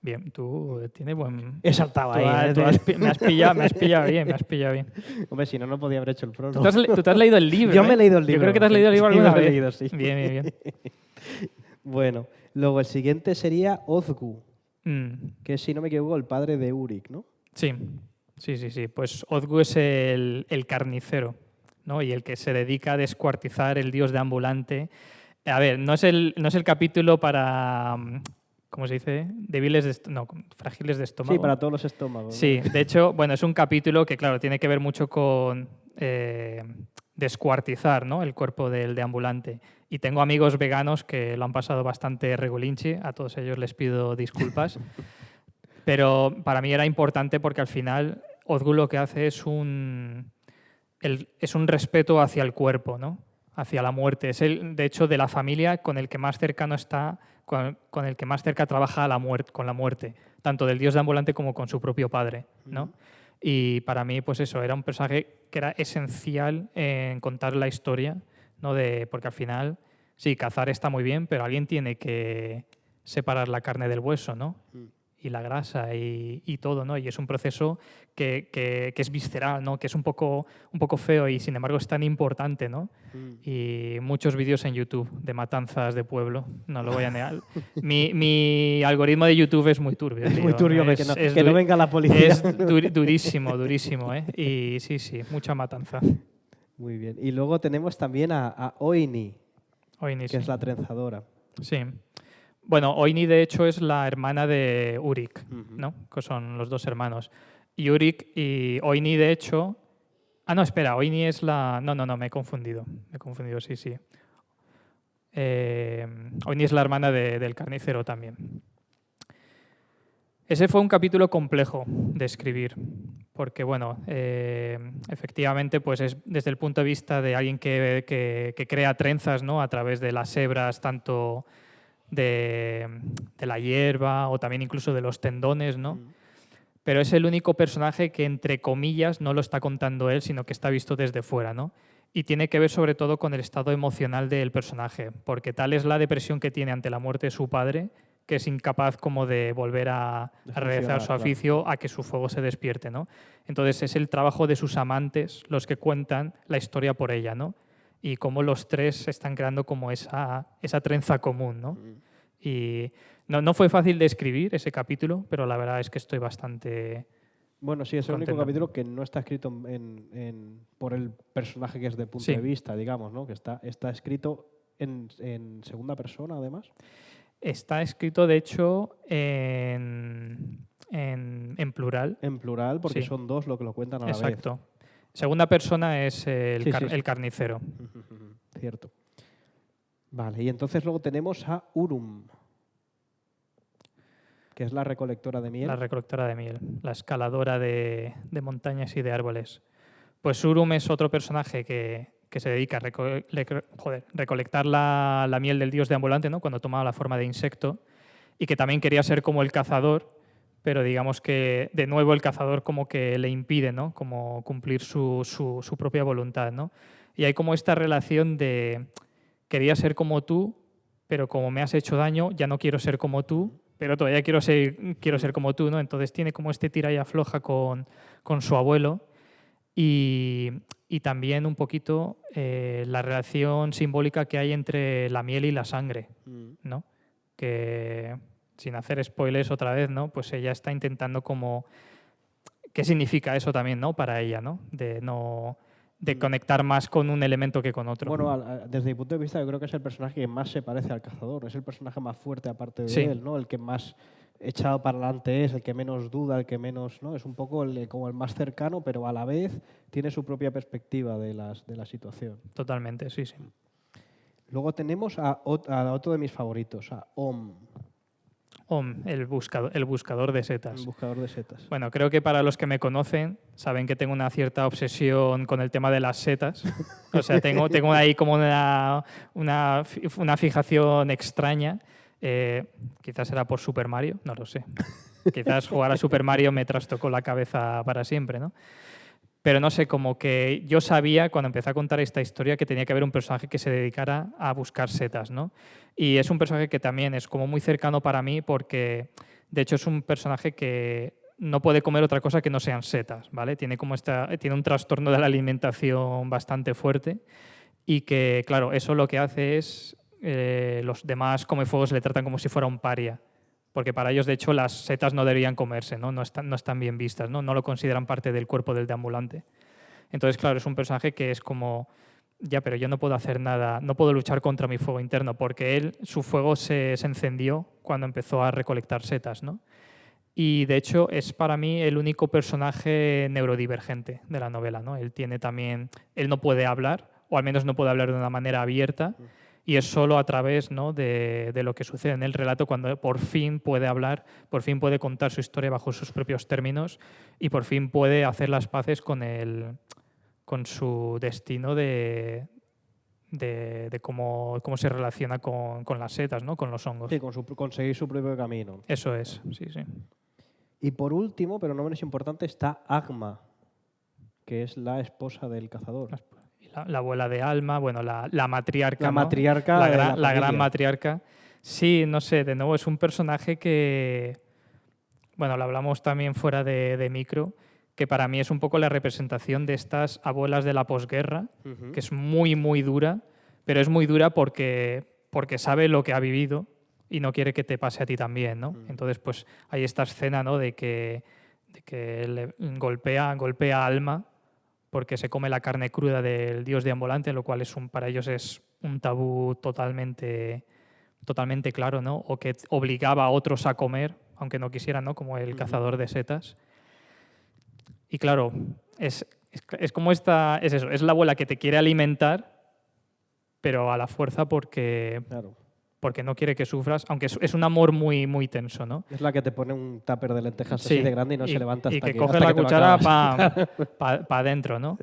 Bien, tú tienes buen... He saltado ahí. Me has pillado bien. Hombre, si no, no podía haber hecho el prólogo. Tú te has leído el libro. Yo me he leído el libro. Yo creo que te has leído el libro Sí, alguna me lo he vez. leído, sí. Bien. Bueno, luego el siguiente sería Ozgu, que es, si no me equivoco, el padre de Urik, ¿no? Sí. Pues Ozgu es el carnicero, ¿no? Y el que se dedica a descuartizar el dios deambulante. A ver, no es el capítulo para... ¿Cómo se dice? Frágiles de estómago. Sí, para todos los estómagos. Sí, de hecho, bueno, es un capítulo que, claro, tiene que ver mucho con descuartizar, ¿no? El cuerpo del deambulante. Y tengo amigos veganos que lo han pasado bastante regulinchi, a todos ellos les pido disculpas. Pero para mí era importante porque al final Ozgu lo que hace es un respeto hacia el cuerpo, ¿no? Hacia la muerte. Es de hecho, de la familia con el que más cercano está, con el que más cerca trabaja con la muerte, tanto del dios deambulante como con su propio padre, ¿no? Y para mí, pues eso, era un personaje que era esencial en contar la historia, ¿no? Porque al final, sí, cazar está muy bien, pero alguien tiene que separar la carne del hueso, ¿no? Y la grasa y todo, ¿no? Y es un proceso que es visceral, ¿no? Que es un poco feo y sin embargo es tan importante, ¿no? Y muchos vídeos en YouTube de matanzas de pueblo, no lo voy a negar. Mi algoritmo de YouTube es muy turbio. Es tío. muy turbio, que no venga la policía. Es durísimo, ¿eh? Y sí, mucha matanza. Muy bien. Y luego tenemos también a Oini, Oini, que es la trenzadora. Sí. Bueno, Oini de hecho es la hermana de Urik, ¿no? Que son los dos hermanos. Y Urik y Oini de hecho... Ah, no, espera, Oini es la... No, me he confundido, sí. Oini es la hermana del carnicero también. Ese fue un capítulo complejo de escribir, porque bueno, efectivamente pues es desde el punto de vista de alguien que crea trenzas, ¿no? A través de las hebras, tanto de la hierba o también incluso de los tendones, ¿no? Pero es el único personaje que, entre comillas, no lo está contando él, sino que está visto desde fuera, ¿no? Y tiene que ver sobre todo con el estado emocional del personaje, porque tal es la depresión que tiene ante la muerte de su padre, que es incapaz como de volver a realizar su oficio, a que su fuego se despierte, ¿no? Entonces es el trabajo de sus amantes los que cuentan la historia por ella, ¿no? Y cómo los tres están creando como esa trenza común, ¿no? Y no fue fácil de escribir ese capítulo, pero la verdad es que estoy bastante... Bueno, sí, es el contento. único capítulo que no está escrito por el personaje que es de punto de vista, digamos, ¿no? Que está escrito en segunda persona, además. Está escrito, de hecho, en plural. En plural, porque Sí. son dos lo que lo cuentan a la vez. Exacto. Segunda persona es el Sí. carnicero. Cierto. Vale, y entonces luego tenemos a Urum, que es la recolectora de miel. La recolectora de miel, la escaladora de montañas y de árboles. Pues Urum es otro personaje que se dedica a recolectar la miel del dios deambulante, ¿no? Cuando toma la forma de insecto, y que también quería ser como el cazador, pero digamos que de nuevo el cazador como que le impide, ¿no? Como cumplir su propia voluntad, ¿no? Y hay como esta relación de quería ser como tú, pero como me has hecho daño, ya no quiero ser como tú, pero todavía quiero ser como tú, ¿no? Entonces tiene como este tira y afloja con su abuelo y también un poquito la relación simbólica que hay entre la miel y la sangre, ¿no? Que sin hacer spoilers otra vez, ¿no? Pues ella está intentando como qué significa eso también, ¿no? Para ella, ¿no? De conectar más con un elemento que con otro. Bueno, desde mi punto de vista, yo creo que es el personaje que más se parece al cazador. Es el personaje más fuerte aparte de Sí. él, ¿no? El que más echado para adelante es, el que menos duda, el que menos, ¿no? Es un poco como el más cercano, pero a la vez tiene su propia perspectiva de la situación. Totalmente, sí, sí. Luego tenemos a otro de mis favoritos, a Om, El buscador de setas. el buscador de setas. Bueno, creo que para los que me conocen saben que tengo una cierta obsesión con el tema de las setas. O sea, tengo ahí como una fijación extraña. Quizás era por Super Mario, no lo sé. Quizás jugar a Super Mario me trastocó la cabeza para siempre, ¿no? Pero no sé, como que yo sabía cuando empecé a contar esta historia que tenía que haber un personaje que se dedicara a buscar setas, ¿no? Y es un personaje que también es como muy cercano para mí porque, de hecho, es un personaje que no puede comer otra cosa que no sean setas, ¿vale? Tiene un trastorno de la alimentación bastante fuerte y que, claro, eso lo que hace es los demás comefuegos le tratan como si fuera un paria. Porque para ellos, de hecho, las setas no deberían comerse, ¿no? No están bien vistas, ¿no? No lo consideran parte del cuerpo del deambulante. Entonces, claro, es un personaje que es como, ya, pero yo no puedo hacer nada, no puedo luchar contra mi fuego interno, porque su fuego se encendió cuando empezó a recolectar setas, ¿no? Y, de hecho, es para mí el único personaje neurodivergente de la novela, ¿no? Él no puede hablar, o al menos no puede hablar de una manera abierta, y es solo a través, ¿no? de lo que sucede en el relato cuando por fin puede hablar, por fin puede contar su historia bajo sus propios términos y por fin puede hacer las paces con su destino de cómo se relaciona con las setas, ¿no? Con los hongos. Sí, conseguir su propio camino. Eso es, sí, sí. Y por último, pero no menos importante, está Agma, que es la esposa del cazador. La abuela de Alma, bueno, la matriarca. La ¿no? matriarca la gran matriarca. Sí, no sé, de nuevo es un personaje que, bueno, lo hablamos también fuera de micro, que para mí es un poco la representación de estas abuelas de la posguerra, que es muy, muy dura, pero es muy dura porque sabe lo que ha vivido y no quiere que te pase a ti también, ¿no? Entonces, pues hay esta escena, ¿no? de que le golpea a Alma porque se come la carne cruda del dios deambulante, lo cual para ellos es un tabú totalmente claro, ¿no? O que obligaba a otros a comer, aunque no quisieran, ¿no? Como el cazador de setas. Y claro, es como es eso, es la abuela que te quiere alimentar, pero a la fuerza porque no quiere que sufras, aunque es un amor muy, muy tenso, ¿no? Es la que te pone un tupper de lentejas así de grande y no se levanta hasta que que coge la cuchara para adentro, ¿no?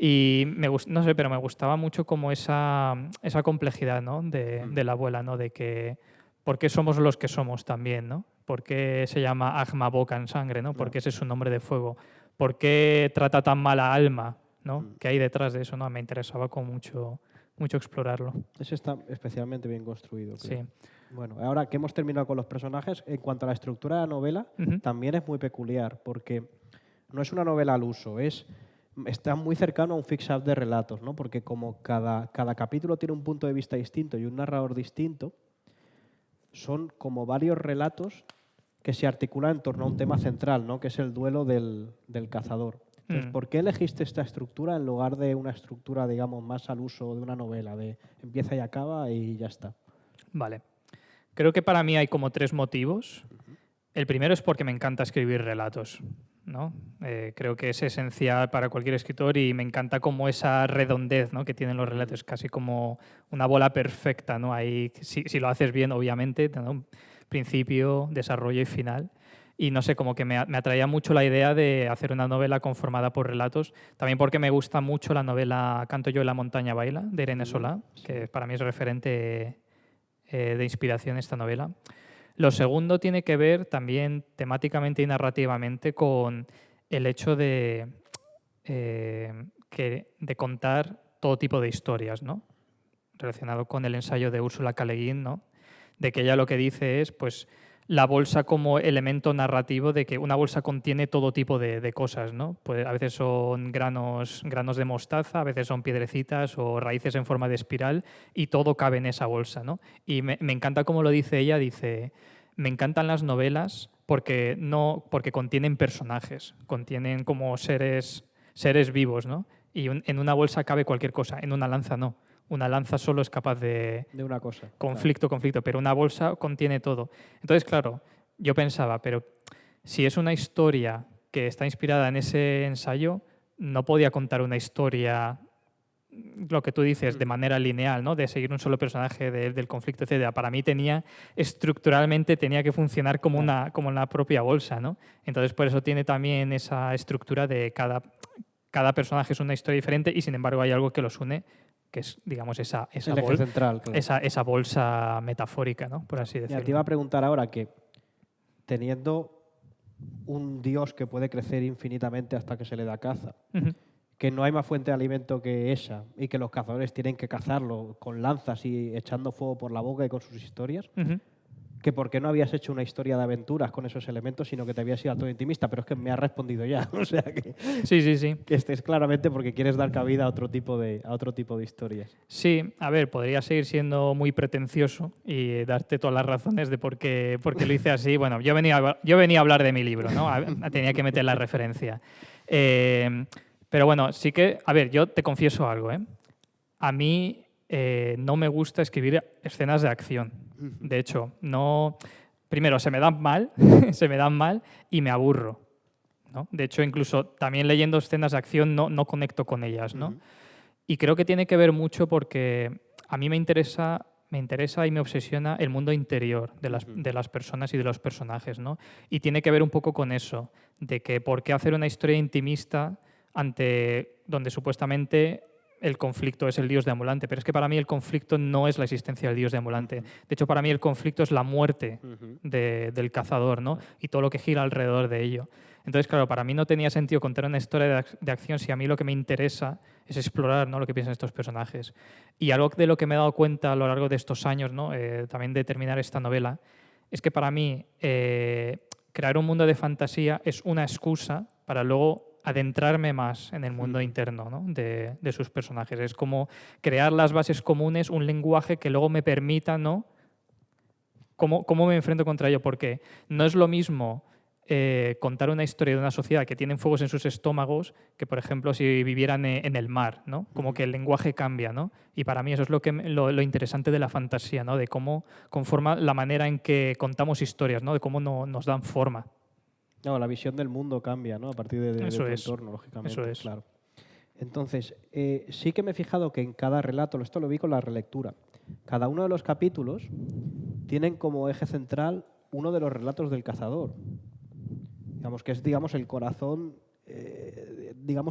Y no sé, pero me gustaba mucho como esa complejidad, ¿no? de la abuela, ¿no? De que por qué somos los que somos también, ¿no? ¿Por qué se llama Agma Boca en sangre, ¿no? ¿Por qué ese es su nombre de fuego? ¿Por qué trata tan mal a Alma, ¿no? ¿Qué hay detrás de eso, no? Me interesaba con mucho explorarlo. Ese está especialmente bien construido, creo. Sí. Bueno, ahora que hemos terminado con los personajes, en cuanto a la estructura de la novela, también es muy peculiar, porque no es una novela al uso, está muy cercano a un fix-up de relatos, ¿no? Porque como cada capítulo tiene un punto de vista distinto y un narrador distinto, son como varios relatos que se articulan en torno a un tema central, ¿no? Que es el duelo del cazador. Entonces, ¿por qué elegiste esta estructura en lugar de una estructura, digamos, más al uso de una novela, de empieza y acaba y ya está? Vale. Creo que para mí hay como 3 motivos. El primero es porque me encanta escribir relatos. ¿no? Creo que es esencial para cualquier escritor y me encanta como esa redondez, ¿no?, que tienen los relatos, casi como una bola perfecta, ¿no? Ahí, si lo haces bien, obviamente, ¿no?, principio, desarrollo y final. Y no sé, como que me atraía mucho la idea de hacer una novela conformada por relatos, también porque me gusta mucho la novela Canto yo y la montaña baila, de Irene Solá, que para mí es referente de inspiración esta novela. Lo segundo tiene que ver también temáticamente y narrativamente con el hecho de contar todo tipo de historias, ¿no? Relacionado con el ensayo de Úrsula K. Le Guin, ¿no?, de que ella lo que dice es, pues, la bolsa como elemento narrativo, de que una bolsa contiene todo tipo de cosas, ¿no? Pues a veces son granos de mostaza, a veces son piedrecitas o raíces en forma de espiral, y todo cabe en esa bolsa, ¿no? Y me encanta cómo lo dice ella, dice, me encantan las novelas porque contienen personajes, contienen como seres vivos, ¿no? Y en una bolsa cabe cualquier cosa, en una lanza no. Una lanza solo es capaz de una cosa. conflicto, pero una bolsa contiene todo. Entonces, claro, yo pensaba, pero si es una historia que está inspirada en ese ensayo, no podía contar una historia, lo que tú dices, de manera lineal, ¿no?, de seguir un solo personaje del conflicto, etc. Para mí estructuralmente tenía que funcionar como una propia bolsa, ¿no? Entonces, por eso tiene también esa estructura de cada personaje es una historia diferente y, sin embargo, hay algo que los une, que es, digamos, esa El eje central, claro. esa bolsa metafórica, ¿no?, por así decirlo. Ya te iba a preguntar ahora que, teniendo un dios que puede crecer infinitamente hasta que se le da caza, que no hay más fuente de alimento que esa y que los cazadores tienen que cazarlo con lanzas y echando fuego por la boca y con sus historias, que por qué no habías hecho una historia de aventuras con esos elementos, sino que te habías ido a todo intimista, pero es que me has respondido ya. O sea que, sí. Que este es claramente porque quieres dar cabida a otro tipo de historias. Sí, a ver, podría seguir siendo muy pretencioso y darte todas las razones de por qué lo hice así. Bueno, yo venía a hablar de mi libro, ¿no? Tenía que meter la referencia. Pero bueno, sí que, a ver, yo te confieso algo, ¿eh? A mí no me gusta escribir escenas de acción. De hecho, no. Primero, se me dan mal, y me aburro, ¿no? De hecho, incluso también leyendo escenas de acción no conecto con ellas, ¿no? Y creo que tiene que ver mucho porque a mí me interesa y me obsesiona el mundo interior de las personas y de los personajes, ¿no? Y tiene que ver un poco con eso, de que por qué hacer una historia intimista donde supuestamente el conflicto es el dios deambulante, pero es que para mí el conflicto no es la existencia del dios deambulante. De hecho, para mí el conflicto es la muerte del cazador, ¿no? Y todo lo que gira alrededor de ello. Entonces, claro, para mí no tenía sentido contar una historia de acción si a mí lo que me interesa es explorar, ¿no?, lo que piensan estos personajes. Y algo de lo que me he dado cuenta a lo largo de estos años, ¿no?, también de terminar esta novela, es que para mí crear un mundo de fantasía es una excusa para luego adentrarme más en el mundo interno, ¿no?, de sus personajes. Es como crear las bases comunes, un lenguaje que luego me permita, ¿no?, cómo me enfrento contra ello. Porque no es lo mismo contar una historia de una sociedad que tienen fuegos en sus estómagos que, por ejemplo, si vivieran en el mar, ¿no? Como que el lenguaje cambia, ¿no? Y para mí eso es lo interesante de la fantasía, ¿no?, de cómo conforma la manera en que contamos historias, ¿no?, de cómo nos dan forma. No, la visión del mundo cambia, ¿no?, a partir de tu entorno, lógicamente. Eso es. Claro. Entonces, sí que me he fijado que en cada relato, esto lo vi con la relectura, cada uno de los capítulos tienen como eje central uno de los relatos del cazador. Digamos que es, el corazón,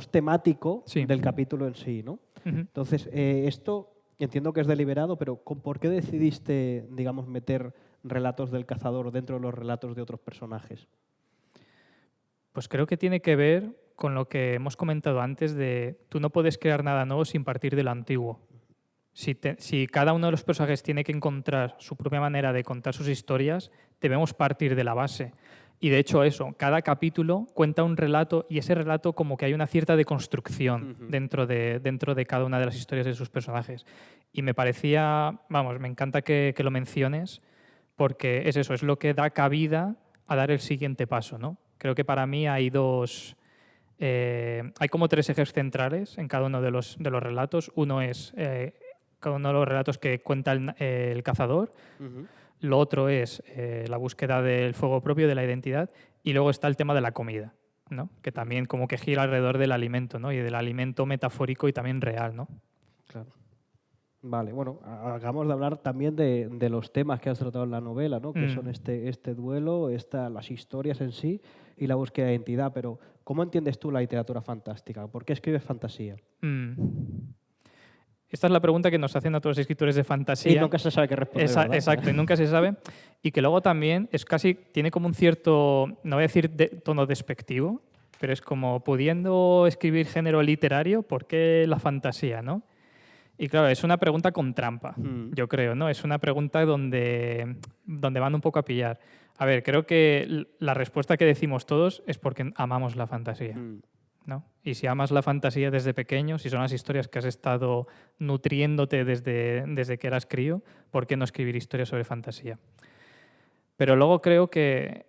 temático del capítulo en sí, ¿no? Entonces, esto entiendo que es deliberado, pero ¿por qué decidiste, meter relatos del cazador dentro de los relatos de otros personajes? Pues creo que tiene que ver con lo que hemos comentado antes de tú no puedes crear nada nuevo sin partir de lo antiguo. Si cada uno de los personajes tiene que encontrar su propia manera de contar sus historias, debemos partir de la base. Y de hecho eso, cada capítulo cuenta un relato y ese relato como que hay una cierta deconstrucción dentro de cada una de las historias de sus personajes. Y me parecía, me encanta que lo menciones porque es eso, es lo que da cabida a dar el siguiente paso, ¿no? Creo que para mí hay hay como tres ejes centrales en cada uno de los relatos. Uno es cada uno de los relatos que cuenta el cazador. Lo otro es la búsqueda del fuego propio, de la identidad. Y luego está el tema de la comida, ¿no? Que también como que gira alrededor del alimento, ¿no? Y del alimento metafórico y también real, ¿no? Claro. Vale, bueno, acabamos de hablar también de los temas que has tratado en la novela, ¿no? Que son este duelo, las historias en sí y la búsqueda de identidad. Pero, ¿cómo entiendes tú la literatura fantástica? ¿Por qué escribes fantasía? Esta es la pregunta que nos hacen a todos los escritores de fantasía. Y nunca se sabe qué responder, ¿verdad? Exacto, y nunca se sabe. Y que luego también es casi, tiene como un cierto, no voy a decir tono despectivo, pero es como pudiendo escribir género literario, ¿por qué la fantasía, no? Y claro, es una pregunta con trampa, yo creo, ¿no? Es una pregunta donde van un poco a pillar. A ver, creo que la respuesta que decimos todos es porque amamos la fantasía. ¿No? Y si amas la fantasía desde pequeño, si son las historias que has estado nutriéndote desde que eras crío, ¿por qué no escribir historias sobre fantasía? Pero luego creo que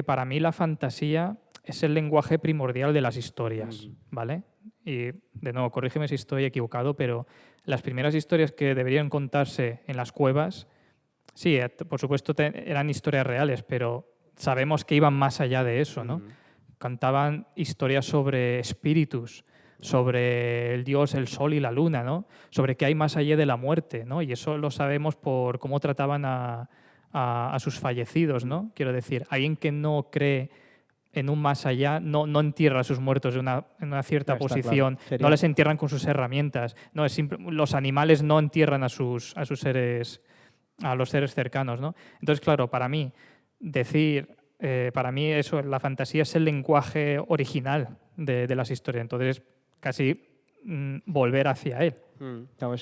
para mí la fantasía es el lenguaje primordial de las historias, ¿vale? Y de nuevo, corrígeme si estoy equivocado, pero las primeras historias que deberían contarse en las cuevas, sí, por supuesto eran historias reales, pero sabemos que iban más allá de eso, ¿no? Cantaban historias sobre espíritus, sobre el dios, el sol y la luna, ¿no? Sobre qué hay más allá de la muerte, ¿no? Y eso lo sabemos por cómo trataban a sus fallecidos, ¿no? Quiero decir, alguien que no cree en un más allá no entierra a sus muertos en una cierta posición, claro. No les entierran con sus herramientas, no, los animales no entierran a sus seres, a los seres cercanos, ¿no? Entonces, claro, para mí eso, la fantasía es el lenguaje original de las historias, entonces casi volver hacia él. Claro,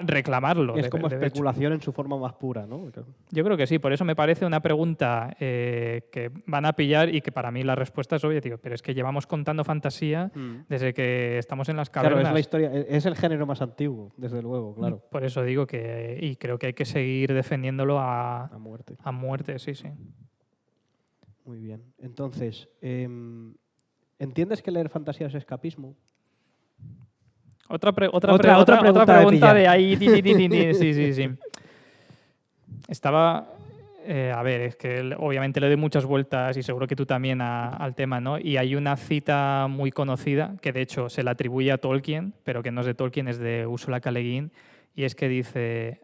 reclamarlo. Es como especulación en su forma más pura, ¿no? Yo creo que sí, por eso me parece una pregunta que van a pillar y que para mí la respuesta es obvia, tío, pero es que llevamos contando fantasía desde que estamos en las cavernas. Claro, es la historia, es el género más antiguo, desde luego, claro. Por eso digo y creo que hay que seguir defendiéndolo a muerte. A muerte, sí. Muy bien. Entonces, ¿entiendes que leer fantasía es escapismo? Otra pregunta de ahí. Sí. Estaba... a ver, es que obviamente le doy muchas vueltas y seguro que tú también al tema, ¿no? Y hay una cita muy conocida que de hecho se la atribuye a Tolkien, pero que no es de Tolkien, es de Ursula K. Le Guin, y es que dice,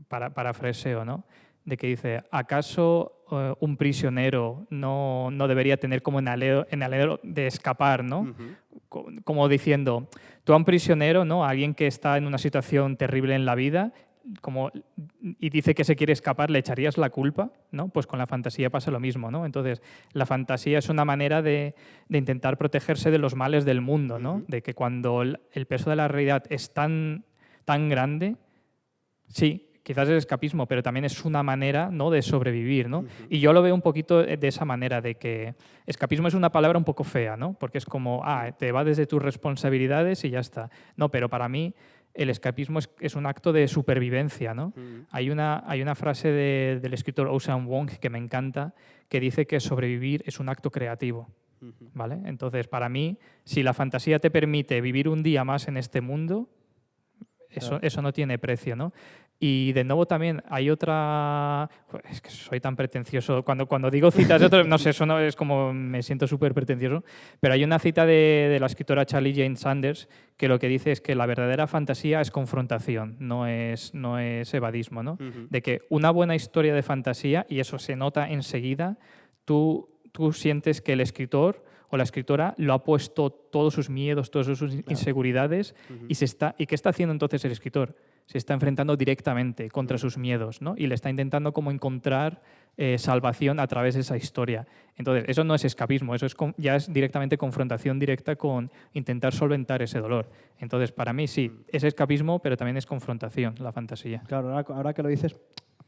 parafraseo, ¿no? De que dice, ¿acaso un prisionero no debería tener como en alero de escapar, ¿no? Como diciendo, tú a un prisionero, ¿no? A alguien que está en una situación terrible en la vida y dice que se quiere escapar, ¿le echarías la culpa? ¿No? Pues con la fantasía pasa lo mismo, ¿no? Entonces, la fantasía es una manera de intentar protegerse de los males del mundo, ¿no? De que cuando el peso de la realidad es tan grande, sí, quizás es escapismo, pero también es una manera, ¿no?, de sobrevivir, ¿no? Y yo lo veo un poquito de esa manera, de que escapismo es una palabra un poco fea, ¿no? Porque es como, te va desde tus responsabilidades y ya está. No, pero para mí el escapismo es un acto de supervivencia, ¿no? Hay una frase del escritor Ocean Wong que me encanta, que dice que sobrevivir es un acto creativo, ¿vale? Entonces, para mí, si la fantasía te permite vivir un día más en este mundo, eso no tiene precio, ¿no? Y de nuevo también hay otra... Es que soy tan pretencioso. Cuando digo citas de otros, no sé, eso no es como me siento súper pretencioso, pero hay una cita de la escritora Charlie Jane Sanders que lo que dice es que la verdadera fantasía es confrontación, no es evadismo, ¿no? De que una buena historia de fantasía, y eso se nota enseguida, tú sientes que el escritor o la escritora lo ha puesto todos sus miedos, todas sus inseguridades y ¿qué está haciendo entonces el escritor? Se está enfrentando directamente contra sus miedos, ¿no? Y le está intentando como encontrar salvación a través de esa historia. Entonces, eso no es escapismo, eso ya es directamente confrontación directa con intentar solventar ese dolor. Entonces, para mí sí, es escapismo, pero también es confrontación, la fantasía. Claro, ahora que lo dices,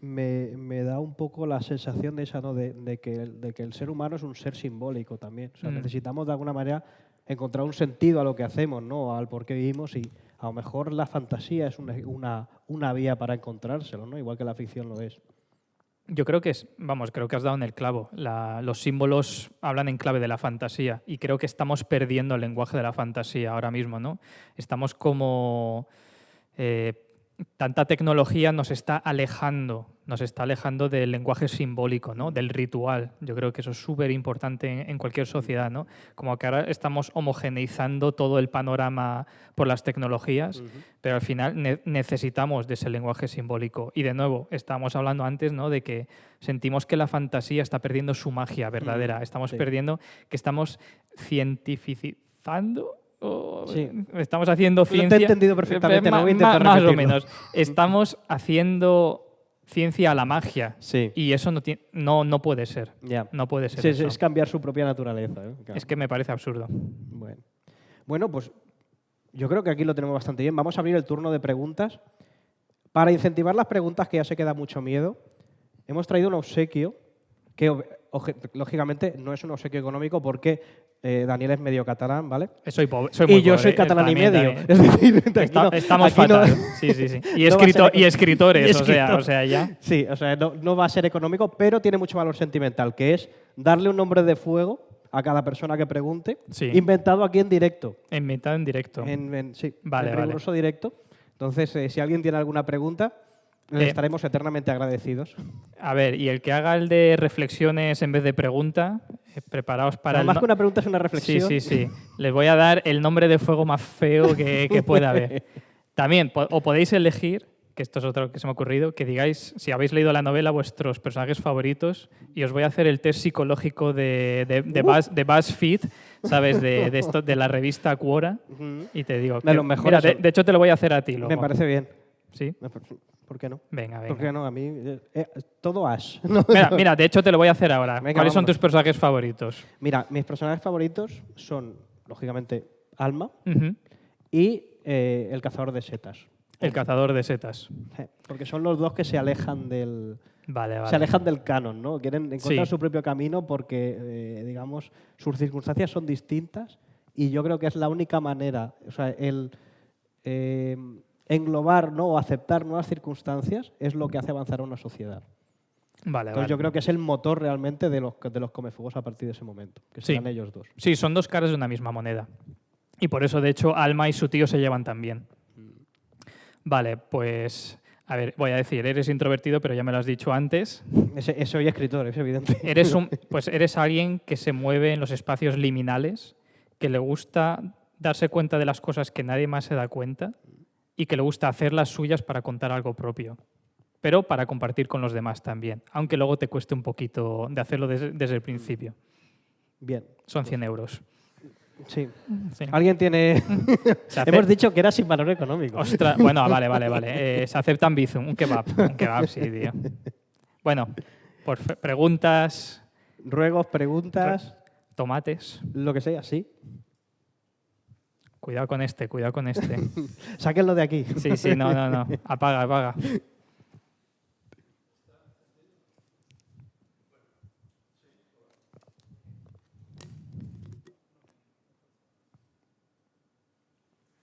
me da un poco la sensación de esa, ¿no? de que el ser humano es un ser simbólico también. O sea, necesitamos de alguna manera encontrar un sentido a lo que hacemos, ¿no? Al por qué vivimos, y a lo mejor la fantasía es una vía para encontrárselo, ¿no? Igual que la ficción lo es. Yo creo que creo que has dado en el clavo. Los símbolos hablan en clave de la fantasía y creo que estamos perdiendo el lenguaje de la fantasía ahora mismo, ¿no? Estamos como tanta tecnología nos está alejando del lenguaje simbólico, ¿no? Del ritual. Yo creo que eso es súper importante en cualquier sociedad, ¿no? Como que ahora estamos homogeneizando todo el panorama por las tecnologías, pero al final necesitamos de ese lenguaje simbólico. Y de nuevo, estábamos hablando antes, ¿no? De que sentimos que la fantasía está perdiendo su magia verdadera. Estamos perdiendo, que estamos cientificizando. Sí. Estamos haciendo ciencia. Lo he entendido perfectamente, no voy a intentar más o repetirlo. menos. Estamos haciendo ciencia a la magia. Sí. Y eso no puede ser. Ya. No puede ser. Sí, eso. es cambiar su propia naturaleza. Claro. Es que me parece absurdo. Bueno, pues yo creo que aquí lo tenemos bastante bien. Vamos a abrir el turno de preguntas. Para incentivar las preguntas, que ya sé que da mucho miedo, hemos traído un obsequio que, lógicamente, no es un obsequio económico porque Daniel es medio catalán, ¿vale? Soy Y muy yo pobre, soy catalán y también, medio. también. Es decir, Estamos aquí no- fatal. Sí, sí, sí. Y, no va a ser y escritores, escritor. o sea, ya. Sí, o sea, no va a ser económico, pero tiene mucho valor sentimental, que es darle un nombre de fuego a cada persona que pregunte, Sí. inventado aquí en directo. En mitad en directo. Sí, Vale, en vale. riguroso directo. Entonces, si alguien tiene alguna pregunta, les estaremos eternamente agradecidos. A ver, y el que haga el de reflexiones en vez de pregunta, preparaos para Más que una pregunta es una reflexión. Sí, sí, sí. Les voy a dar el nombre de fuego más feo que pueda haber. También, o podéis elegir, que esto es otro que se me ha ocurrido, que digáis, si habéis leído la novela, vuestros personajes favoritos, y os voy a hacer el test psicológico de BuzzFeed, ¿sabes? De la revista Quora, y te digo... De los mejores mira, son. de hecho, te lo voy a hacer a ti luego. Me parece bien. ¿Sí? ¿Por qué no? Venga, venga. ¿Por qué no? A mí, todo Ash. Mira, de hecho, te lo voy a hacer ahora. Venga, ¿Cuáles son vámonos. tus personajes favoritos? Mira, mis personajes favoritos son, lógicamente, Alma Ujú. y el cazador de setas. El cazador de setas. Porque son los dos que se alejan Vale, vale. se alejan del canon, ¿no? Quieren encontrar Sí. su propio camino porque, digamos, sus circunstancias son distintas y yo creo que es la única manera, o sea, el englobar, ¿no? O aceptar nuevas circunstancias es lo que hace avanzar a una sociedad. Vale, Entonces vale. yo creo que es el motor realmente de los comefuegos a partir de ese momento, que Sí. serán ellos dos. Sí, son dos caras de una misma moneda. Y por eso, de hecho, Alma y su tío se llevan tan bien. Vale, pues... A ver, voy a decir, eres introvertido, pero ya me lo has dicho antes. Soy escritor, es evidente. Eres alguien que se mueve en los espacios liminales, que le gusta darse cuenta de las cosas que nadie más se da cuenta y que le gusta hacer las suyas para contar algo propio, pero para compartir con los demás también, aunque luego te cueste un poquito de hacerlo desde el principio. Bien. Son 100 euros. Sí. Sí. Alguien tiene... Se hace- Hemos dicho que era sin valor económico. Ostras, bueno, vale. Se aceptan bizum, un kebab. Un kebab, sí, tío. Bueno, preguntas, Ruegos, preguntas, tomates. lo que sea, sí. Cuidado con este. Sáquenlo de aquí. Sí, no. Apaga.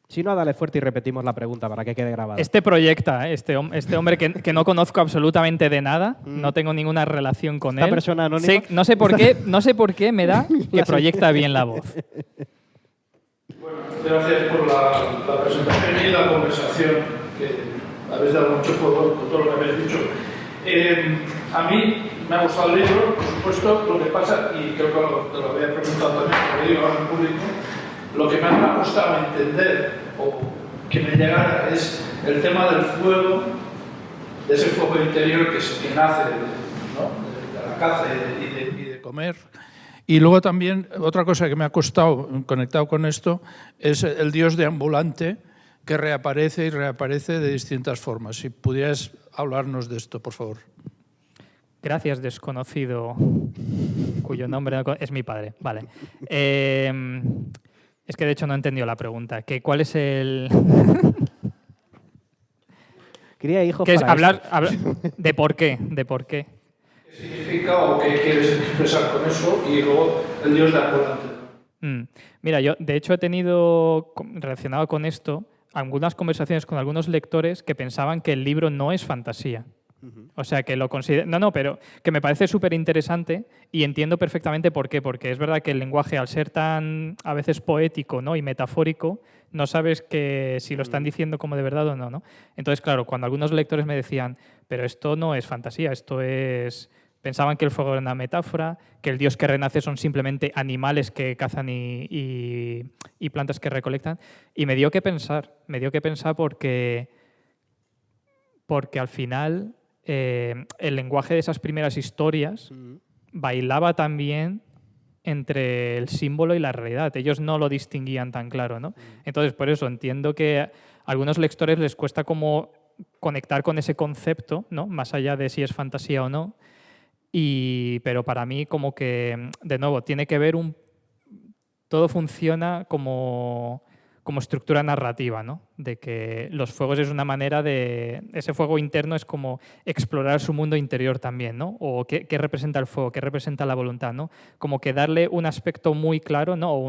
Si no, dale fuerte y repetimos la pregunta para que quede grabada. Este proyecta, este hombre que no conozco absolutamente de nada, no tengo ninguna relación con Esta él. persona anónima. No sé por qué me da que proyecta bien la voz. Bueno, gracias por la presentación y la conversación, que habéis dado mucho juego con todo lo que habéis dicho. A mí me ha gustado el libro, por supuesto, lo que pasa, y creo que te lo había preguntado también, porque digo ahora en público, lo que me ha costado entender o que me llegara es el tema del fuego, de ese fuego interior que nace de la caza y de comer. Y luego también, otra cosa que me ha costado, conectado con esto, es el dios deambulante que reaparece y reaparece de distintas formas. Si pudieras hablarnos de esto, por favor. Gracias, desconocido, cuyo nombre es mi padre. Vale. Es que de hecho no he entendido la pregunta. ¿Cuál es el...? Cría hijos ¿Qué es para hablar esto. de por qué? ¿De por qué? ¿Qué significa o qué quieres expresar con eso? Y luego el dios deambulante. Mira, yo de hecho he tenido, relacionado con esto, algunas conversaciones con algunos lectores que pensaban que el libro no es fantasía. O sea, que lo considero... No, pero que me parece súper interesante y entiendo perfectamente por qué. Porque es verdad que el lenguaje, al ser tan a veces poético, ¿no? Y metafórico, no sabes si lo están diciendo como de verdad o no, ¿no? Entonces, claro, cuando algunos lectores me decían, pero esto no es fantasía, esto es... Pensaban que el fuego era una metáfora, que el dios que renace son simplemente animales que cazan y plantas que recolectan. Y me dio que pensar porque al final el lenguaje de esas primeras historias bailaba también entre el símbolo y la realidad. Ellos no lo distinguían tan claro, ¿no? Entonces, por eso entiendo que a algunos lectores les cuesta como conectar con ese concepto, ¿no? Más allá de si es fantasía o no. Pero para mí como que, de nuevo, tiene que ver todo funciona como estructura narrativa, ¿no? De que los fuegos es una manera de... Ese fuego interno es como explorar su mundo interior también, ¿no? O qué representa el fuego, qué representa la voluntad, ¿no? Como que darle un aspecto muy claro, ¿no?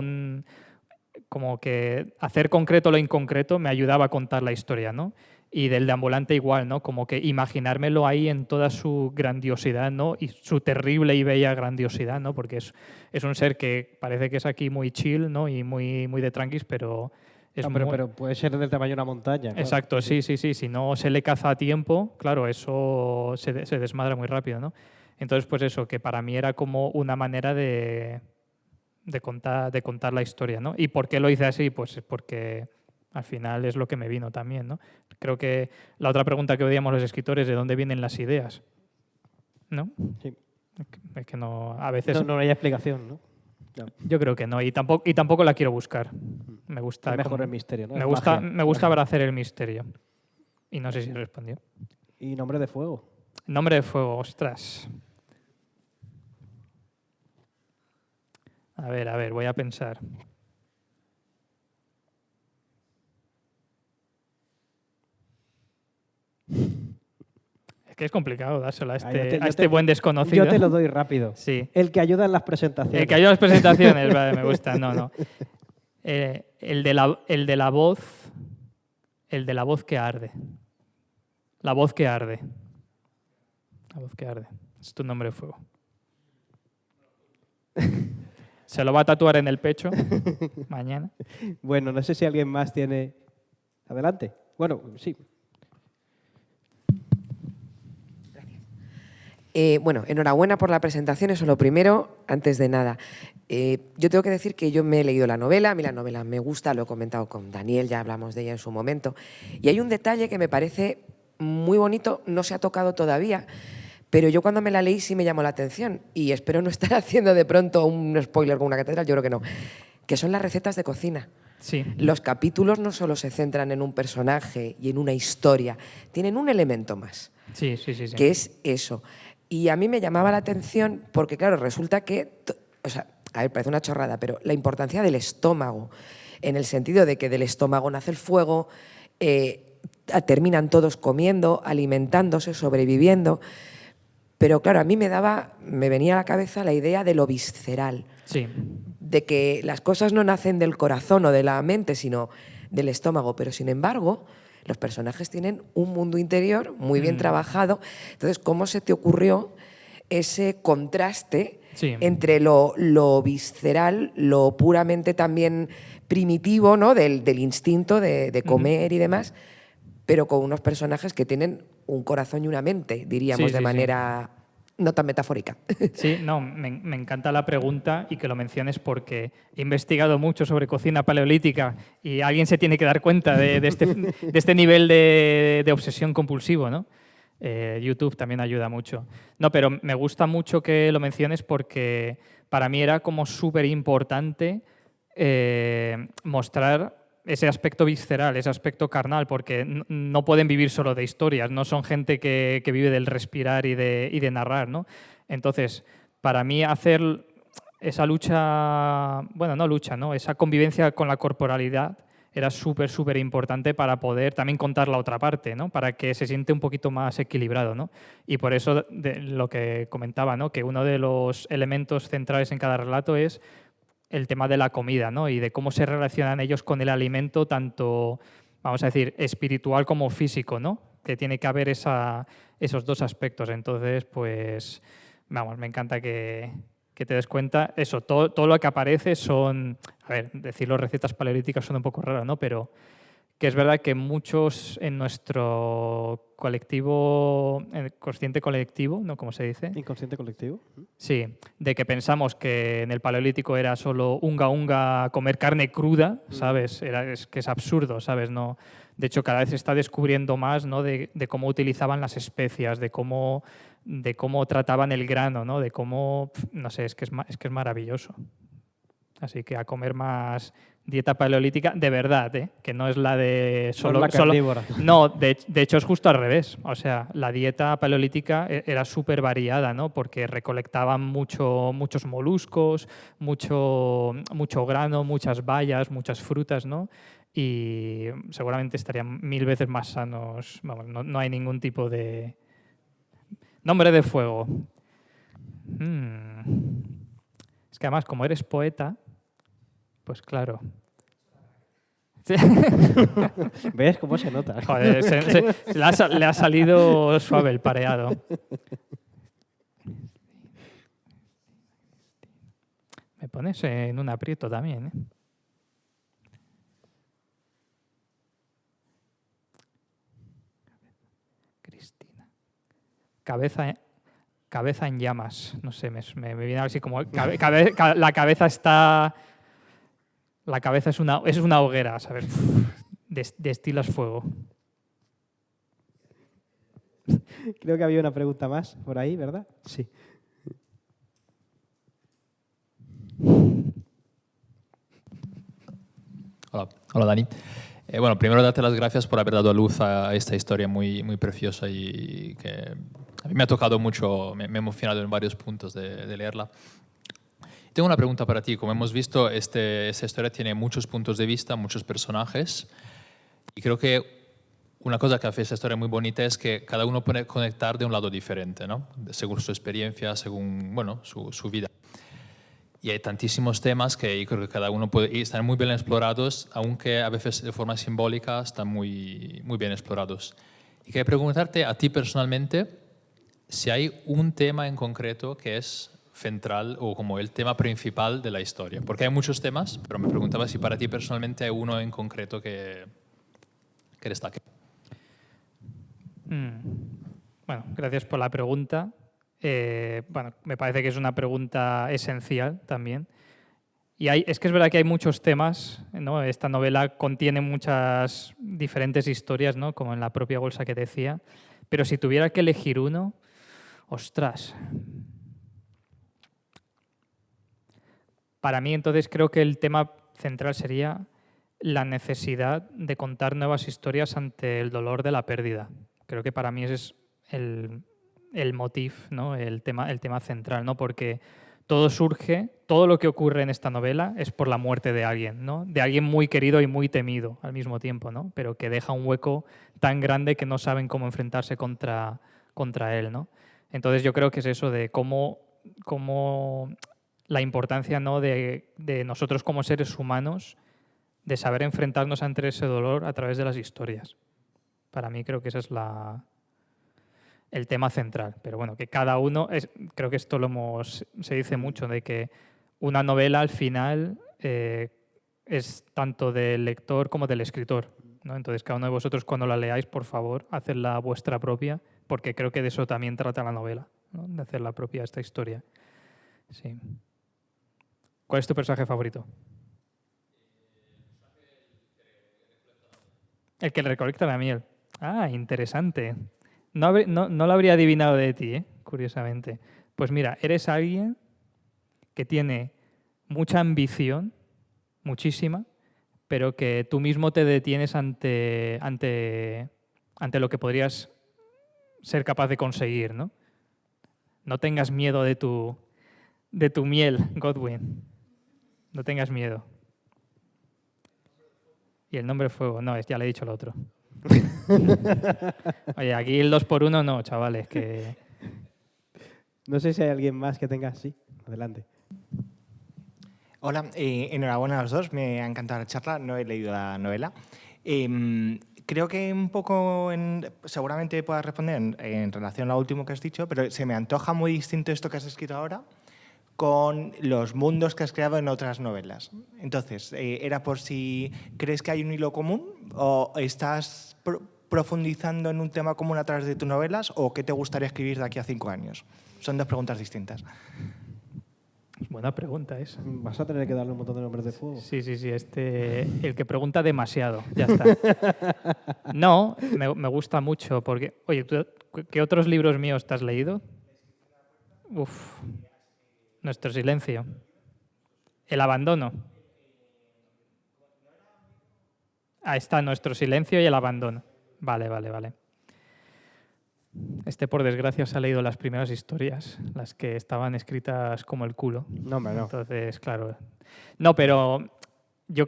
Como que hacer concreto lo inconcreto me ayudaba a contar la historia, ¿no? Y del deambulante igual, ¿no? Como que imaginármelo ahí en toda su grandiosidad, ¿no? Y su terrible y bella grandiosidad, ¿no? Porque es un ser que parece que es aquí muy chill, ¿no? Y muy de tranquis, pero es pero puede ser del tamaño de una montaña. Claro. Exacto, sí. Si no se le caza a tiempo, claro, eso se desmadra muy rápido, ¿no? Entonces, pues eso, que para mí era como una manera de contar la historia, ¿no? ¿Y por qué lo hice así? Pues porque al final es lo que me vino también, ¿no? Creo que la otra pregunta que odiamos los escritores es ¿de dónde vienen las ideas? ¿No? Sí. Es que no, a veces... No hay explicación, ¿no? No. Yo creo que no, y tampoco la quiero buscar. Me gusta... Es mejor el misterio, ¿no? Me gusta abrazar el misterio. Y no sé si respondió. ¿Y Nombre de Fuego? Nombre de Fuego, ostras. A ver, voy a pensar. Es que es complicado dárselo a este buen desconocido. Yo te lo doy rápido. Sí. El que ayuda en las presentaciones. El que ayuda en las presentaciones, vale, me gusta. No. El de la voz que arde. La voz que arde. La voz que arde. Es tu nombre de fuego. Se lo va a tatuar en el pecho mañana. Bueno, no sé si alguien más tiene... Adelante. Bueno, sí. Bueno, enhorabuena por la presentación, eso es lo primero, antes de nada. Yo tengo que decir que yo me he leído la novela, a mí la novela me gusta, lo he comentado con Daniel, ya hablamos de ella en su momento, y hay un detalle que me parece muy bonito, no se ha tocado todavía, pero yo cuando me la leí sí me llamó la atención, y espero no estar haciendo de pronto un spoiler con una catedral, yo creo que no, que son las recetas de cocina. Sí. Los capítulos no solo se centran en un personaje y en una historia, tienen un elemento más, Sí. que es eso. Y a mí me llamaba la atención porque, claro, resulta que, o sea, a ver, parece una chorrada, pero la importancia del estómago, en el sentido de que del estómago nace el fuego, terminan todos comiendo, alimentándose, sobreviviendo. Pero, claro, a mí me venía a la cabeza la idea de lo visceral. Sí. De que las cosas no nacen del corazón o de la mente, sino del estómago. Pero, sin embargo, los personajes tienen un mundo interior muy bien trabajado. Entonces, ¿cómo se te ocurrió ese contraste entre lo visceral, lo puramente también primitivo, ¿no? del instinto de comer y demás, pero con unos personajes que tienen un corazón y una mente, diríamos, de manera no tan metafórica? Sí, no, me encanta la pregunta y que lo menciones porque he investigado mucho sobre cocina paleolítica y alguien se tiene que dar cuenta de este nivel de obsesión compulsivo, ¿no? YouTube también ayuda mucho. No, pero me gusta mucho que lo menciones porque para mí era como súper importante mostrar ese aspecto visceral, ese aspecto carnal, porque no pueden vivir solo de historias, no son gente que vive del respirar y de narrar, ¿no? Entonces, para mí hacer esa lucha, bueno, no lucha, ¿no? Esa convivencia con la corporalidad era súper importante para poder también contar la otra parte, ¿no? Para que se siente un poquito más equilibrado, ¿no? Y por eso lo que comentaba, ¿no? Que uno de los elementos centrales en cada relato es el tema de la comida, ¿no? Y de cómo se relacionan ellos con el alimento, tanto, vamos a decir, espiritual como físico, ¿no? Que tiene que haber esos dos aspectos. Entonces, pues, vamos, me encanta que que te des cuenta, eso, todo lo que aparece son, a ver, decirlo recetas paleolíticas son un poco raro, ¿no? Pero que es verdad que muchos en nuestro colectivo, en el consciente colectivo, ¿no? ¿Cómo se dice? Inconsciente colectivo. Sí, de que pensamos que en el Paleolítico era solo unga comer carne cruda, ¿sabes? Es que es absurdo, ¿sabes? No, de hecho, cada vez se está descubriendo más, ¿no? de cómo utilizaban las especias, de cómo trataban el grano, ¿no? De cómo, no sé, es que es maravilloso. Así que a comer más dieta paleolítica de verdad, ¿eh? Que no es la de No es la carnívora. No, de hecho es justo al revés. O sea, la dieta paleolítica era súper variada, ¿no? Porque recolectaban muchos moluscos, mucho grano, muchas bayas, muchas frutas, ¿no? Y seguramente estarían 1000 veces más sanos. Vamos, no hay ningún tipo de... Nombre de fuego. Es que además, como eres poeta, pues claro. Sí. ¿Ves cómo se nota? Joder, le ha salido suave el pareado. Me pones en un aprieto también, ¿eh? Cristina. Cabeza en llamas. No sé, me viene así como... la cabeza está... La cabeza es una hoguera, ¿sabes? Destilas fuego. Creo que había una pregunta más por ahí, ¿verdad? Sí. Hola Dani. Bueno, primero darte las gracias por haber dado luz a esta historia muy, muy preciosa y que a mí me ha tocado mucho, me he emocionado en varios puntos de leerla. Tengo una pregunta para ti. Como hemos visto, esta historia tiene muchos puntos de vista, muchos personajes. Y creo que una cosa que hace esta historia muy bonita es que cada uno puede conectar de un lado diferente, ¿no? Según su experiencia, según su vida. Y hay tantísimos temas que yo creo que cada uno puede y están muy bien explorados, aunque a veces de forma simbólica están muy, muy bien explorados. Y quería preguntarte a ti personalmente si hay un tema en concreto que es central o como el tema principal de la historia. Porque hay muchos temas, pero me preguntaba si para ti personalmente hay uno en concreto que destaque. Bueno, gracias por la pregunta. Bueno, me parece que es una pregunta esencial también. Y es que es verdad que hay muchos temas, ¿no? Esta novela contiene muchas diferentes historias, ¿no? Como en la propia bolsa que decía. Pero si tuviera que elegir uno, ostras. Para mí, entonces, creo que el tema central sería la necesidad de contar nuevas historias ante el dolor de la pérdida. Creo que para mí ese es el motif, ¿no? el tema central, ¿no? Porque todo lo que ocurre en esta novela es por la muerte de alguien, ¿no? De alguien muy querido y muy temido al mismo tiempo, ¿no? Pero que deja un hueco tan grande que no saben cómo enfrentarse contra él, ¿no? Entonces yo creo que es eso de cómo la importancia, ¿no? de nosotros como seres humanos de saber enfrentarnos ante ese dolor a través de las historias. Para mí creo que ese es el tema central. Pero bueno, que cada uno, creo que esto se dice mucho, de que una novela al final es tanto del lector como del escritor, ¿no? Entonces cada uno de vosotros cuando la leáis, por favor, hacedla vuestra propia, porque creo que de eso también trata la novela, ¿no? De hacer la propia esta historia. Sí. ¿Cuál es tu personaje favorito? El que recolecta la miel. Ah, interesante. No lo habría adivinado de ti, ¿eh? Curiosamente. Pues mira, eres alguien que tiene mucha ambición, muchísima, pero que tú mismo te detienes ante lo que podrías ser capaz de conseguir, ¿no? No tengas miedo de tu miel, Godwin. No tengas miedo. Y el nombre fuego, no, ya le he dicho el otro. Oye, aquí el 2x1 no, chavales, que... No sé si hay alguien más que tenga... Sí, adelante. Hola, enhorabuena a los dos, me ha encantado la charla, no he leído la novela. Creo que un poco, seguramente puedas responder en relación a lo último que has dicho, pero se me antoja muy distinto esto que has escrito ahora con los mundos que has creado en otras novelas. Entonces, ¿era por si crees que hay un hilo común o estás profundizando en un tema común a través de tus novelas o qué te gustaría escribir de aquí a 5 años? Son dos preguntas distintas. Buena pregunta esa. Vas a tener que darle un montón de nombres de fuego. Sí, el que pregunta demasiado, ya está. No, me gusta mucho porque, oye, ¿qué otros libros míos te has leído? Uf, Nuestro silencio. El abandono. Ahí está, Nuestro silencio y el abandono. Vale. Por desgracia, se ha leído las primeras historias, las que estaban escritas como el culo. No, hombre, no. Entonces, claro. No, pero yo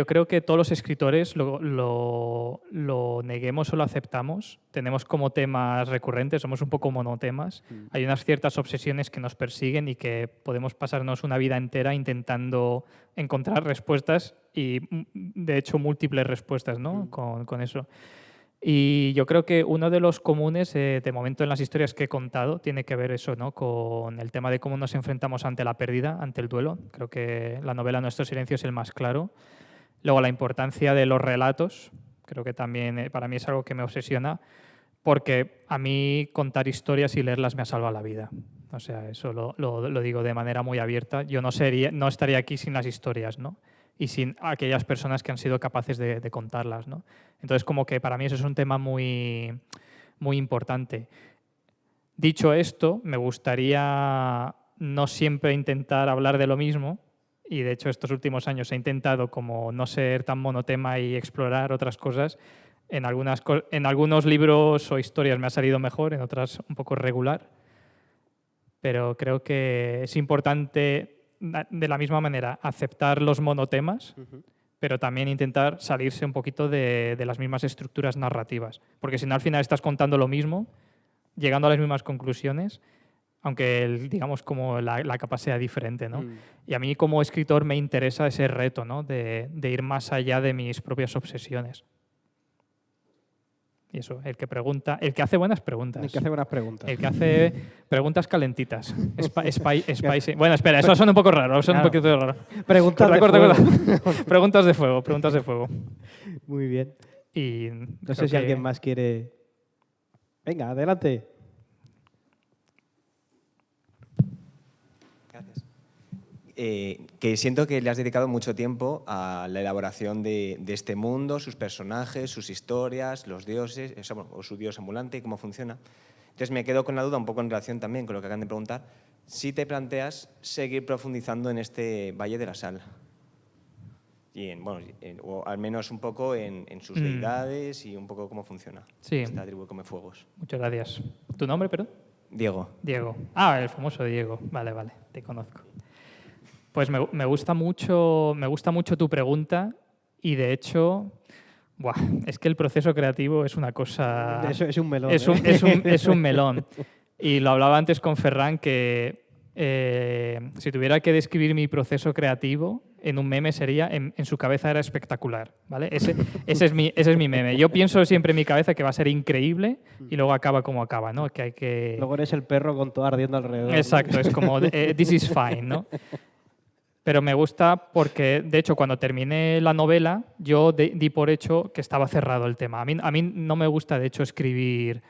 creo que todos los escritores lo neguemos o lo aceptamos. Tenemos como temas recurrentes, somos un poco monotemas. Hay unas ciertas obsesiones que nos persiguen y que podemos pasarnos una vida entera intentando encontrar respuestas y, de hecho, múltiples respuestas, ¿no? Con eso. Y yo creo que uno de los comunes, de momento en las historias que he contado, tiene que ver eso, ¿no? Con el tema de cómo nos enfrentamos ante la pérdida, ante el duelo. Creo que la novela Nuestro silencio es el más claro. Luego la importancia de los relatos, creo que también para mí es algo que me obsesiona, porque a mí contar historias y leerlas me ha salvado la vida. O sea, eso lo digo de manera muy abierta. Yo no estaría aquí sin las historias, ¿no? Y sin aquellas personas que han sido capaces de contarlas, ¿no? Entonces, como que para mí eso es un tema muy, muy importante. Dicho esto, me gustaría no siempre intentar hablar de lo mismo, y de hecho estos últimos años he intentado como no ser tan monotema y explorar otras cosas. En algunos libros o historias me ha salido mejor, en otras un poco regular, pero creo que es importante de la misma manera aceptar los monotemas, pero también intentar salirse un poquito de las mismas estructuras narrativas, porque si no al final estás contando lo mismo, llegando a las mismas conclusiones, aunque digamos como la capa sea diferente, ¿no? Y a mí como escritor me interesa ese reto, ¿no? de ir más allá de mis propias obsesiones. Y eso, el que hace buenas preguntas. El que hace buenas preguntas. El que hace preguntas calentitas. Spicy. Bueno, espera, eso suena un poco raro. Suena un poquito raro. Preguntas de fuego. Preguntas de fuego. Muy bien. Y no sé si alguien más quiere... Venga, adelante. Gracias. Que siento que le has dedicado mucho tiempo a la elaboración de este mundo, sus personajes, sus historias, los dioses, o su dios ambulante y cómo funciona. Entonces me quedo con la duda, un poco en relación también con lo que acaban de preguntar, si te planteas seguir profundizando en este Valle de la Sal. Y o al menos un poco en sus deidades y un poco cómo funciona esta tribu de Comefuegos. Muchas gracias. ¿Tu nombre, perdón? Diego. Diego. Ah, el famoso Diego. Vale, te conozco. Pues me gusta mucho tu pregunta y de hecho, es que el proceso creativo es una cosa... Eso es un melón. Es un melón. Y lo hablaba antes con Ferran que si tuviera que describir mi proceso creativo en un meme sería en su cabeza era espectacular, ¿vale? Ese es mi meme. Yo pienso siempre en mi cabeza que va a ser increíble y luego acaba como acaba, ¿no? Que hay que... Luego eres el perro con todo ardiendo alrededor. Exacto, ¿no? Es como this is fine, ¿no? Pero me gusta porque, de hecho, cuando terminé la novela, yo di por hecho que estaba cerrado el tema. A mí no me gusta, de hecho, escribir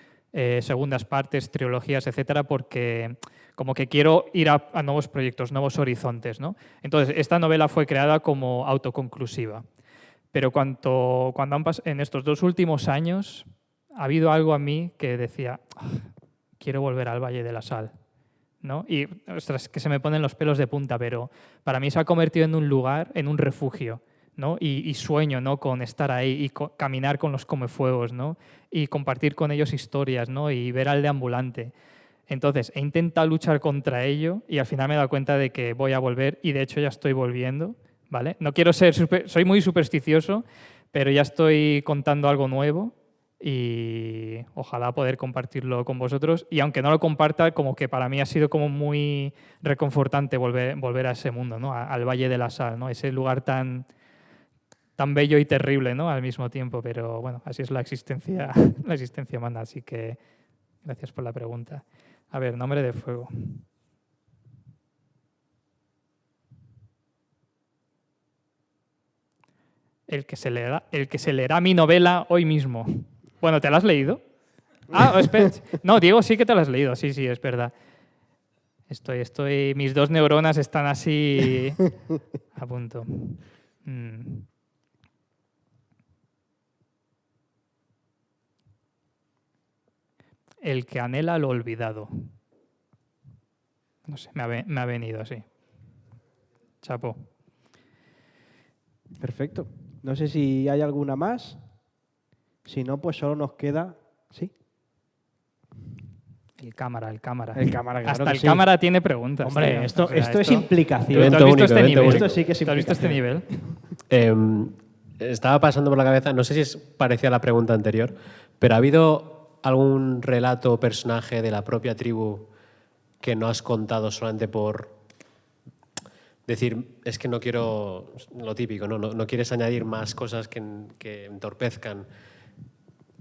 segundas partes, trilogías, etcétera, porque como que quiero ir a nuevos proyectos, nuevos horizontes, ¿no? Entonces, esta novela fue creada como autoconclusiva. Pero en estos 2 últimos años ha habido algo a mí que decía, quiero volver al Valle de la Sal, ¿no? Y, ostras, que se me ponen los pelos de punta, pero para mí se ha convertido en un lugar, en un refugio, ¿no? Y sueño, ¿no? Con estar ahí y caminar con los Comefuegos, ¿no? Y compartir con ellos historias, ¿no? Y ver al deambulante. Entonces, he intentado luchar contra ello y al final me he dado cuenta de que voy a volver y de hecho ya estoy volviendo, ¿vale? No quiero soy muy supersticioso, pero ya estoy contando algo nuevo y ojalá poder compartirlo con vosotros. Y aunque no lo comparta, como que para mí ha sido como muy reconfortante volver a ese mundo, ¿no? Al Valle de la Sal, ¿no? Ese lugar tan bello y terrible, ¿no? Al mismo tiempo, pero bueno, así es la existencia humana, así que gracias por la pregunta. A ver, nombre de fuego. el que se leerá mi novela hoy mismo. Bueno, ¿te la has leído? Ah, espera. No, Diego, sí que te la has leído. Sí, es verdad. Mis 2 neuronas están así a punto. El que anhela lo olvidado. No sé, me ha venido así. Chapo. Perfecto. No sé si hay alguna más. Si no, pues solo nos queda... ¿Sí? El cámara. El cámara, claro Hasta que el sí. cámara tiene preguntas. Hombre, tío. esto O sea, es implicación. ¿Tú has Evento visto único, este evento nivel? único. Esto sí que es ¿Tú has visto este nivel? Estaba pasando por la cabeza, no sé si es parecida a la pregunta anterior, pero ¿ha habido algún relato o personaje de la propia tribu que no has contado solamente por decir, es que no quiero lo típico, no quieres añadir más cosas que entorpezcan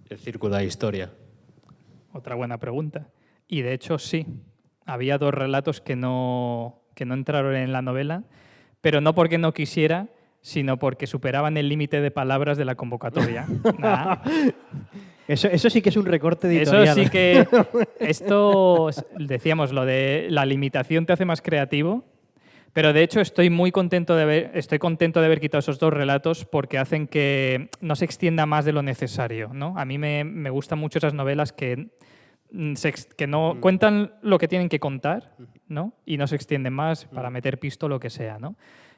el círculo de la historia? Otra buena pregunta. Y de hecho sí, había 2 relatos que no entraron en la novela, pero no porque no quisiera, sino porque superaban el límite de palabras de la convocatoria. Nah. Eso sí que es un recorte editorial. Eso sí que... Esto, decíamos, lo de la limitación te hace más creativo, pero de hecho estoy contento de haber quitado esos 2 relatos porque hacen que no se extienda más de lo necesario, ¿no? A mí me gustan mucho esas novelas que no cuentan lo que tienen que contar, ¿no? Y no se extienden más para meter pisto, lo que sea, ¿no?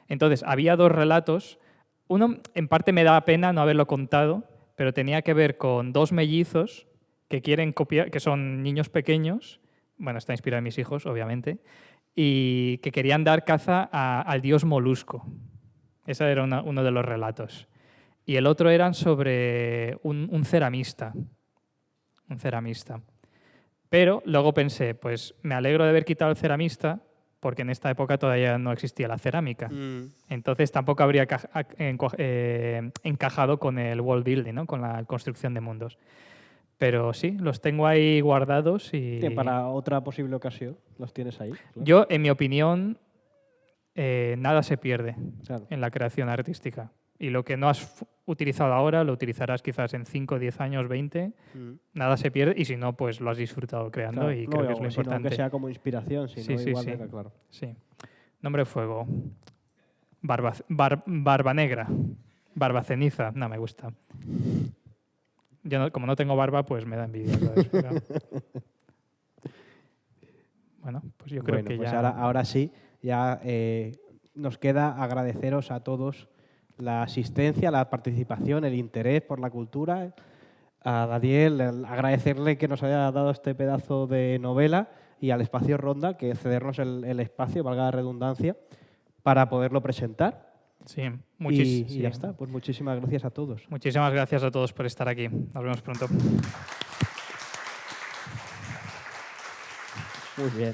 Entonces, había 2 relatos. Uno, en parte me da pena no haberlo contado, pero tenía que ver con 2 mellizos que quieren copiar, que son niños pequeños, bueno, está inspirado en mis hijos, obviamente, y que querían dar caza al dios molusco. Ese era uno de los relatos. Y el otro eran sobre un ceramista. Un ceramista. Pero luego pensé, pues me alegro de haber quitado el ceramista porque en esta época todavía no existía la cerámica. Entonces tampoco habría encajado con el world building, ¿no? Con la construcción de mundos. Pero sí, los tengo ahí guardados y... Que para otra posible ocasión los tienes ahí. Claro. Yo, en mi opinión, nada se pierde Claro. en la creación artística. Y lo que no has utilizado ahora, lo utilizarás quizás en 5, 10 años, 20. Nada se pierde y si no, pues lo has disfrutado creando Claro. y No, creo que es lo sino importante. que sea como inspiración, si Sí, no sí, igual sí. venga, claro. Sí. Nombre de fuego. Barba negra. Barba ceniza. No, me gusta. Yo como no tengo barba, pues me da envidia, ¿sabes? Pero... Bueno, pues yo creo que pues ya... ahora sí, ya nos queda agradeceros a todos la asistencia, la participación, el interés por la cultura. A Daniel, agradecerle que nos haya dado este pedazo de novela y al Espacio Ronda, que cedernos el espacio, valga la redundancia, para poderlo presentar. Sí, Y ya está. Pues muchísimas gracias a todos. Muchísimas gracias a todos por estar aquí. Nos vemos pronto. Muy bien.